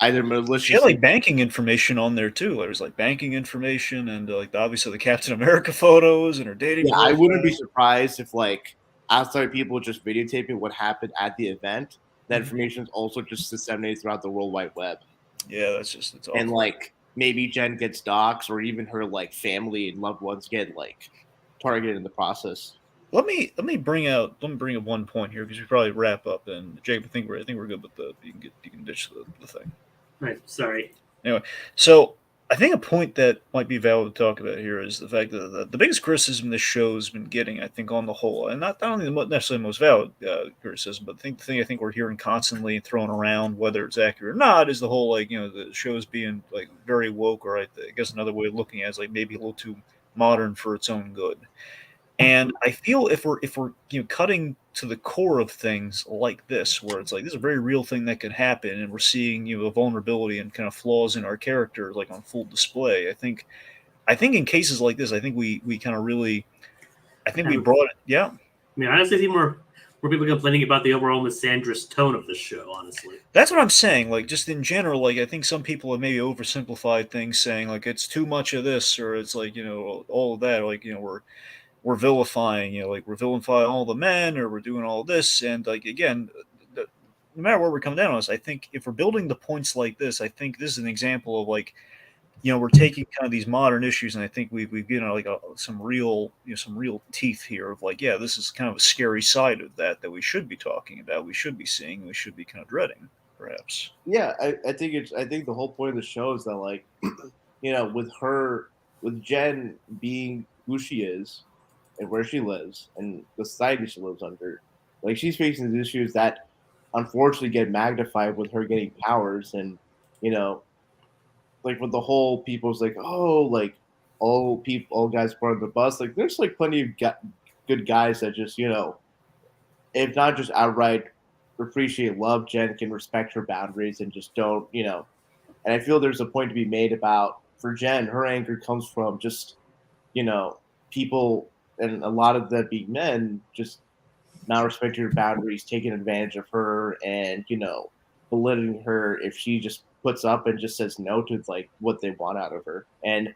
either maliciously. She had like banking information on there too. There was like banking information and like obviously the Captain America photos and her dating. Yeah, I wouldn't be surprised if like outside people just videotaping what happened at the event. That information is also just disseminated throughout the World Wide Web. Yeah, it's awful. And like maybe Jen gets doxxed, or even her like family and loved ones get like targeted in the process. Let me bring up one point here because we probably wrap up. And Jake, I think we're good with you can ditch the thing. Right. Sorry. Anyway, so I think a point that might be valid to talk about here is the fact that the biggest criticism this show has been getting, I think, on the whole, and not only necessarily the most valid criticism, but the thing I think we're hearing constantly and thrown around, whether it's accurate or not, is the whole the show's being like very woke, or I guess another way of looking at it is like maybe a little too modern for its own good. And I feel if we're cutting to the core of things like this, where it's like this is a very real thing that could happen, and we're seeing a vulnerability and kind of flaws in our character like on full display. I think in cases like this, I think we kind of really, I think we brought it. Yeah, I mean, I honestly see more people complaining about the overall misandrous tone of the show. Honestly, that's what I'm saying. Like just in general, like I think some people have maybe oversimplified things, saying like it's too much of this, or it's like all of that. Like we're vilifying, like we're vilifying all the men, or we're doing all this. And like again, no matter where we're coming down on this, I think if we're building the points like this, I think this is an example of like, we're taking kind of these modern issues, and I think we've given like some real, some real teeth here of like, yeah, this is kind of a scary side of that we should be talking about, we should be seeing, we should be kind of dreading, perhaps. Yeah, I think the whole point of the show is that like, with Jen being who she is and where she lives and the society she lives under, like she's facing these issues that unfortunately get magnified with her getting powers. And you know like with the whole people's like, oh, like all guys part of the bus, like there's like plenty of good guys that just if not just outright appreciate love Jen, can respect her boundaries and just don't. And I feel there's a point to be made about, for Jen, her anger comes from just people, and a lot of that being men, just not respecting her boundaries, taking advantage of her, and belittling her if she just puts up and just says no to like what they want out of her. And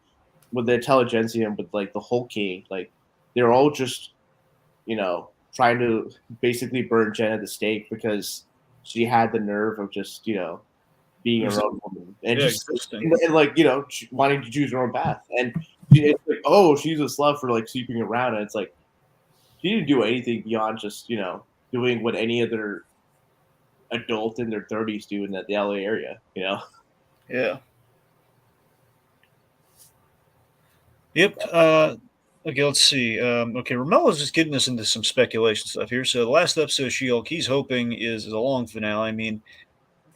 with the intelligentsia and with like the whole king, like they're all just trying to basically burn Jen at the stake because she had the nerve of just being her own woman and wanting to choose her own path. And it's like, oh, she's a slut for like sleeping around, and it's like she didn't do anything beyond just doing what any other adult in their 30s do in the LA area. Yeah. Yep. Okay, let's see. Okay, Ramella's just getting us into some speculation stuff here. So the last episode of She-Hulk, he's hoping is a long finale. I mean,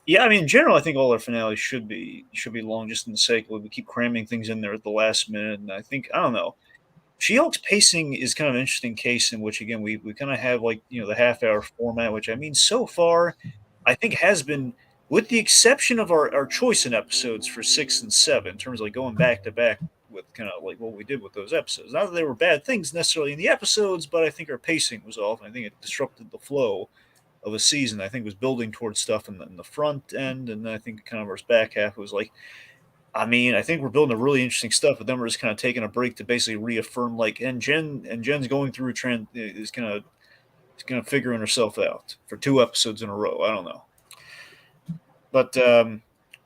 yeah, I mean, in general, I think all our finales should be long, just in the sake of we keep cramming things in there at the last minute. And I don't know. She-Hulk's pacing is kind of an interesting case in which, again, we kind of have like the half-hour format, which I mean, so far, I think has been, with the exception of our choice in episodes for 6 and 7, in terms of like going back to back with kind of like what we did with those episodes. Not that they were bad things necessarily in the episodes, but I think our pacing was off. And I think it disrupted the flow of a season. I think it was building towards stuff in the front end, and then I think kind of our back half was like, I mean, I think we're building a really interesting stuff, but then we're just kind of taking a break to basically reaffirm like, and Jen's going through a trend, is kind of figuring herself out for 2 episodes in a row. I don't know, but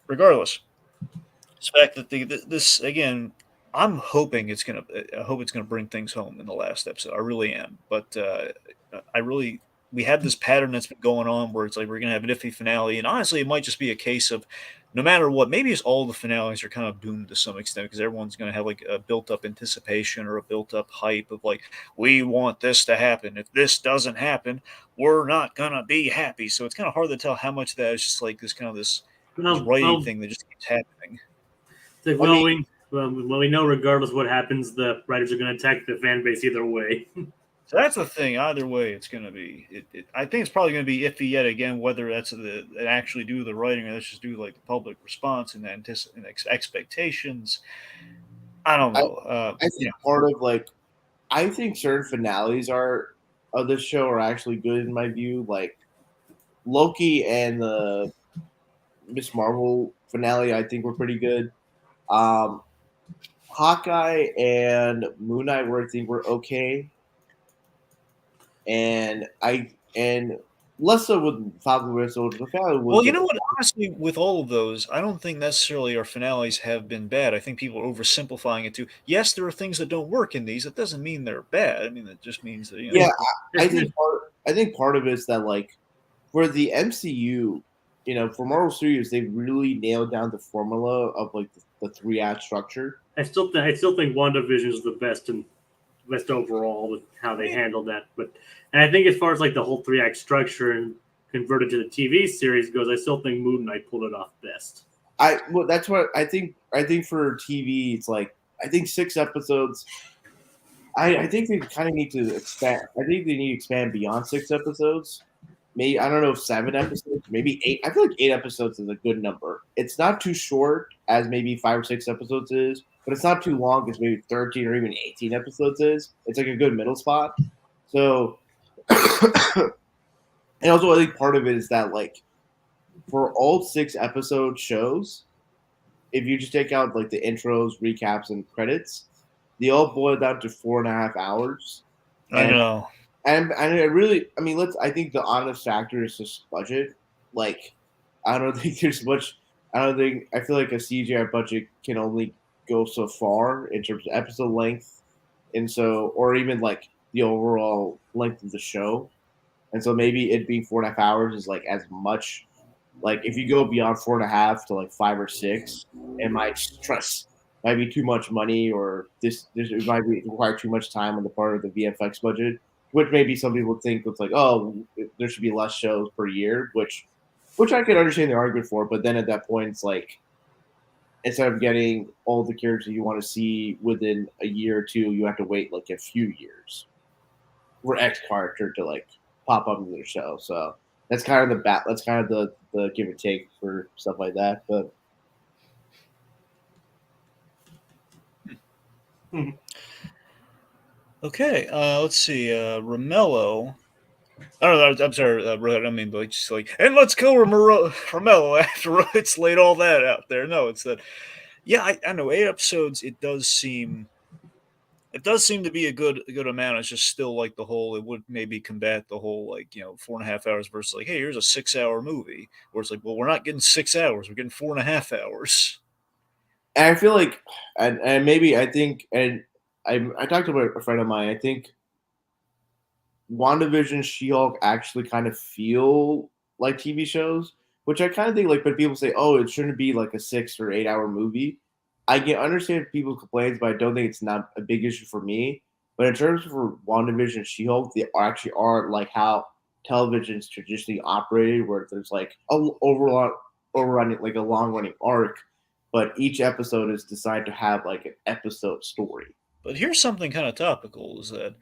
regardless, the fact that this again, I hope it's gonna bring things home in the last episode. I really am, but we have this pattern that's been going on where it's like we're gonna have an iffy finale, and honestly, it might just be a case of no matter what, maybe it's all the finales are kind of doomed to some extent because everyone's going to have like a built-up anticipation or a built-up hype of like, we want this to happen. If this doesn't happen, we're not going to be happy. So it's kind of hard to tell how much of that is just like this kind of this writing thing that just keeps happening. It's like, we know regardless what happens, the writers are going to attack the fan base either way. So that's the thing. Either way, it's going to be. I think it's probably going to be iffy yet again whether that's actually do the writing or let's just do like the public response and expectations. I don't know. I think part of like, I think certain finales of this show are actually good in my view. Like Loki and the Miss Marvel finale, I think were pretty good. Hawkeye and Moon Knight I think were okay. And less so with Falcon Winter Soldier. The finale was well, you know what? Honestly, with all of those, I don't think necessarily our finales have been bad. I think people are oversimplifying it too. Yes, there are things that don't work in these. That doesn't mean they're bad. I mean, it just means that I think part of it is that like for the MCU, for Marvel Studios, they really nailed down the formula of like the 3-act structure. I still think WandaVision is the best overall with how they handled that. And I think as far as like the whole 3-act structure and converted to the TV series goes, I still think Moon Knight pulled it off best. That's what I think. I think for TV, it's like I think 6 episodes. I think they kind of need to expand. I think they need to expand beyond 6 episodes. Maybe I don't know if 7 episodes, maybe 8. I feel like 8 episodes is a good number. It's not too short as maybe 5 or 6 episodes is, but it's not too long as maybe 13 or even 18 episodes is. It's like a good middle spot. So, and also I think part of it is that like for all 6 episode shows, if you just take out like the intros, recaps, and credits, they all boil down to 4.5 hours. I know. And I really, I mean, I think the honest factor is just budget. Like, I don't think there's much. I feel like a CGI budget can only go so far in terms of episode length, and so, or even like the overall length of the show. And so maybe it being 4.5 hours is like as much. Like, if you go beyond 4.5 to like 5 or 6, it might be too much money, or it might require too much time on the part of the VFX budget. Which maybe some people think it's like, oh, there should be less shows per year, which I can understand the argument for. But then at that point, it's like instead of getting all the characters you want to see within a year or two, you have to wait like a few years for X character to like pop up in the show. So that's kind of the give and take for stuff like that. But Okay, let's see. Romello. I don't know. I'm sorry, Rohit. I mean, but just like, and let's kill Romello after Rohit's laid all that out there. No, it's that. Yeah, I know. 8 episodes. It does seem to be a good amount. It's just still like the whole. It would maybe combat the whole like 4.5 hours versus like, hey, here's a 6-hour movie. Where it's like, well, we're not getting 6 hours. We're getting 4.5 hours. And I feel like, and maybe I think, and I talked about a friend of mine. I think WandaVision, She-Hulk actually kind of feel like TV shows, which I kind of think like, but people say, oh, it shouldn't be like a 6 or 8 hour movie. I can understand people's complaints, but I don't think it's not a big issue for me. But in terms of for WandaVision, She-Hulk, they actually are like how television's traditionally operated, where there's like a overrunning, like a long running arc, but each episode is designed to have like an episode story. But here's something kind of topical: is that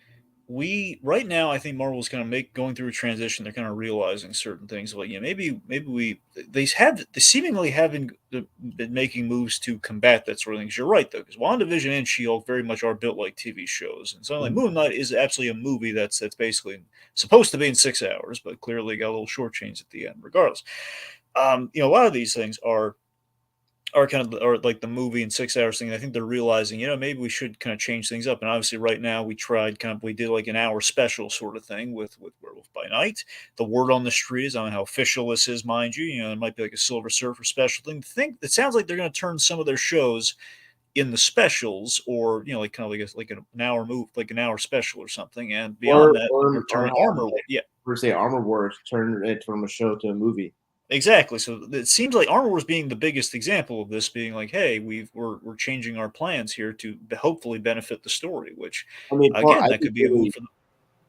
right now I think Marvel's kind of going through a transition. They're kind of realizing certain things. Like maybe they seemingly haven't been making moves to combat that sort of things. You're right though, because WandaVision and She-Hulk very much are built like TV shows, and something like Moon Knight is absolutely a movie that's basically supposed to be in 6 hours, but clearly got a little shortchanged at the end. Regardless, a lot of these things are kind of or like the movie in 6 hours thing. I think they're realizing, maybe we should kind of change things up. And obviously, right now we did like an hour special sort of thing with Werewolf by Night. The word on the street is, I don't know how official this is, mind you. It might be like a Silver Surfer special thing. It sounds like they're going to turn some of their shows in the specials, or like kind of like an hour move, like an hour special or something. And beyond that, turn Armor. Yeah, or say Armor Wars, turn it from a show to a movie. Exactly. So it seems like Armor Wars being the biggest example of this, being like, hey, we're changing our plans here to hopefully benefit the story. Which, I mean, again, that could be a move for them.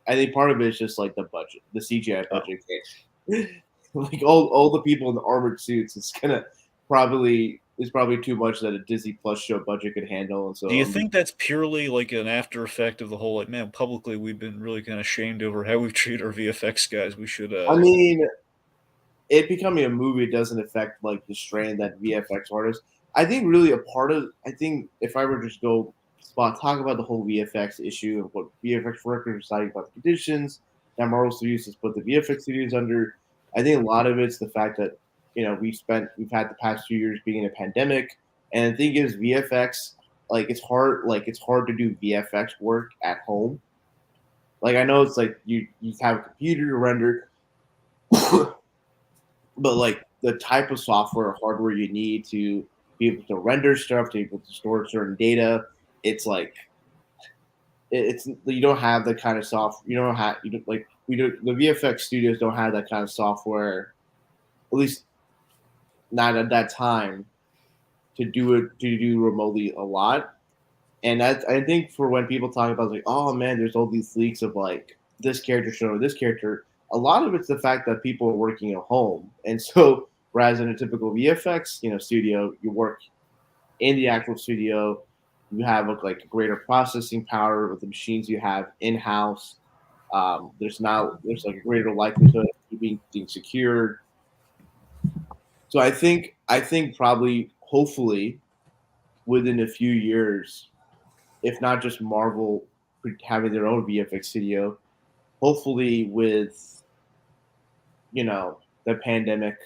I think part of it is just like the budget, the CGI budget. Like all the people in the armored suits, it's probably too much that a Disney Plus show budget could handle. And so, do you think that's purely like an after effect of the whole, like, man, publicly we've been really kind of shamed over how we've treated our VFX guys? We should. I mean, it becoming a movie doesn't affect like the strain that VFX artists. I think really I think if I were to just talk about the whole VFX issue and what VFX workers are deciding about the conditions that Marvel Studios has put the VFX studios under, I think a lot of it's the fact that we've had the past 2 years being in a pandemic, and the thing is VFX, like it's hard to do VFX work at home. Like I know it's like you have a computer to render. But like the type of software or hardware you need to be able to render stuff, to be able to store certain data, it's like you don't have the kind of the VFX studios don't have that kind of software. At least not at that time to do remotely a lot. And I think for when people talk about like, oh man, there's all these leaks of like this character showing this character, a lot of it's the fact that people are working at home. And so whereas in a typical VFX, studio, you work in the actual studio, you have like greater processing power with the machines you have in house. There's like a greater likelihood of you being secured. So I think probably hopefully within a few years, if not just Marvel having their own VFX studio, hopefully with the pandemic,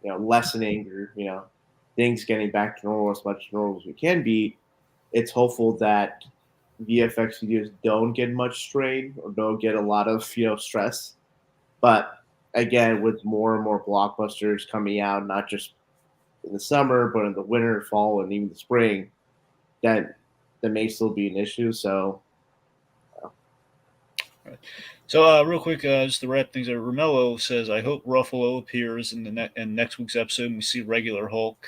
lessening or things getting back to normal as much normal as we can be, it's hopeful that VFX studios don't get much strain or don't get a lot of stress. But again, with more and more blockbusters coming out, not just in the summer, but in the winter, fall, and even the spring, that may still be an issue. So, So, real quick, just to wrap things up, Romello says, "I hope Ruffalo appears in in next week's episode, and we see regular Hulk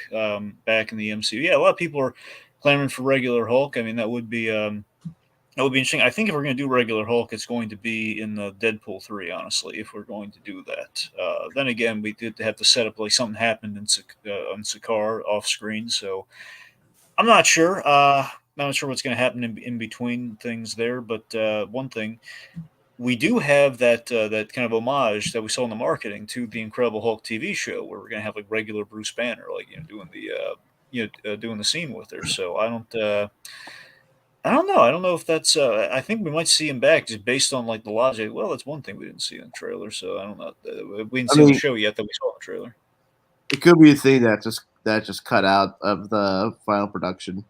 back in the MCU." Yeah, a lot of people are clamoring for regular Hulk. I mean, that would be interesting. I think if we're going to do regular Hulk, it's going to be in the Deadpool 3. Honestly, if we're going to do that, then again, we did have to set up like something happened in on Sakaar off screen, so I'm not sure. Not sure what's going to happen in between things there, but one thing we do have that kind of homage that we saw in the marketing to the Incredible Hulk TV show, where we're going to have like regular Bruce Banner, like doing the doing the scene with her. So I don't know. I don't know if that's. I think we might see him back just based on like the logic. Well, that's one thing we didn't see in the trailer, so I don't know. We didn't I see the mean, show yet that we saw in the trailer. it could be a thing that just cut out of the final production.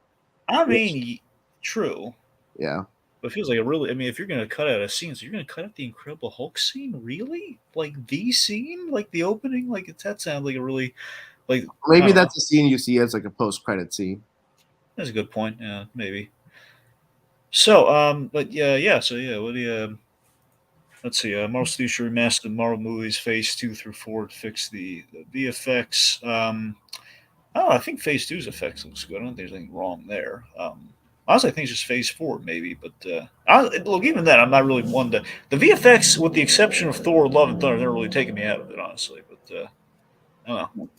I mean, true. Yeah. But it feels like a really. I mean, if you're going to cut out a scene, so you're going to cut out the Incredible Hulk scene, really? Like the scene, like the opening, like that sounds like a really like. Maybe that's a scene you see as like a post-credit scene. That's a good point. Yeah, maybe. So, but yeah. So yeah, what do you? Let's see. Marvel Studios should remaster the Marvel movies Phase 2 through 4 to fix the VFX. I think Phase 2's effects looks good. I don't think there's anything wrong there. Honestly, I think it's just Phase 4 maybe. But look, even then, I'm not really one to the VFX, with the exception of Thor: Love and Thunder, never really taken me out of it, honestly. But I don't know.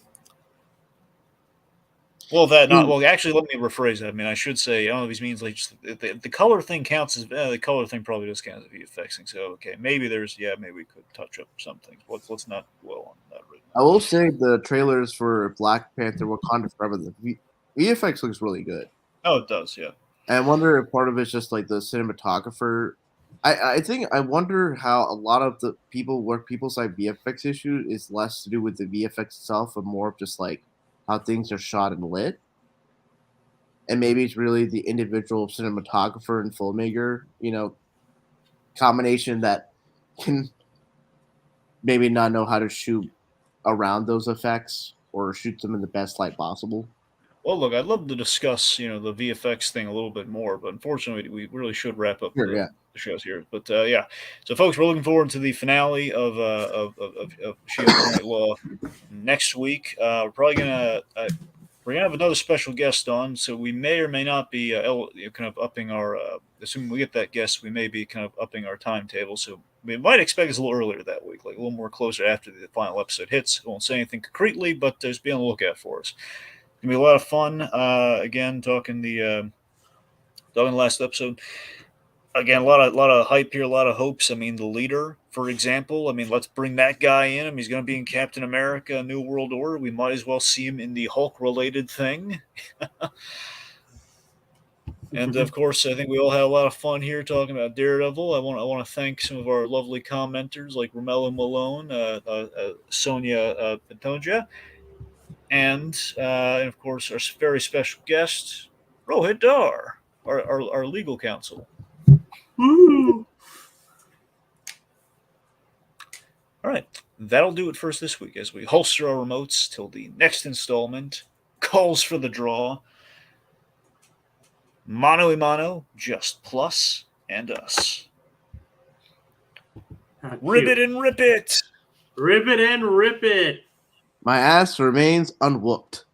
Well, actually, let me rephrase that. I mean, I should say, I don't know if he means like just the color thing counts as the color thing probably does count as VFX thing. So, okay, maybe maybe we could touch up some things. Let's not dwell on that right I will say the trailers for Black Panther: Wakanda Forever, the VFX looks really good. Oh, it does, yeah. And I wonder if part of it's just like the cinematographer. I wonder how a lot of the people's like VFX issue is less to do with the VFX itself and more of just like how things are shot and lit. And maybe it's really the individual cinematographer and filmmaker, combination that can maybe not know how to shoot around those effects or shoot them in the best light possible. Well, look, I'd love to discuss, the VFX thing a little bit more, but unfortunately, we really should wrap up Sure, yeah. the shows here. But yeah, so folks, we're looking forward to the finale of Shield Night Law next week. We're probably gonna have another special guest on, so we may or may not be kind of upping our. Assuming we get that guest, we may be kind of upping our timetable. So we might expect us a little earlier that week, like a little more closer after the final episode hits. I won't say anything concretely, but just be on the lookout for us. It's gonna be a lot of fun. Again, talking the last episode. Again, a lot of hype here, a lot of hopes. I mean, the leader, for example. I mean, let's bring that guy in. I mean, he's going to be in Captain America: New World Order. We might as well see him in the Hulk-related thing. And of course, I think we all had a lot of fun here talking about Daredevil. I want to thank some of our lovely commenters like Romello Malone, Sonia Pintonja, and of course our very special guest Rohith Dhar, our legal counsel. Woo! All right, that'll do it for us this week as we holster our remotes till the next installment. Calls for the draw. Mano a mano, just Plus and Us. Ribbit and Rip It! Ribbit and Rip It! My ass remains unwhooped.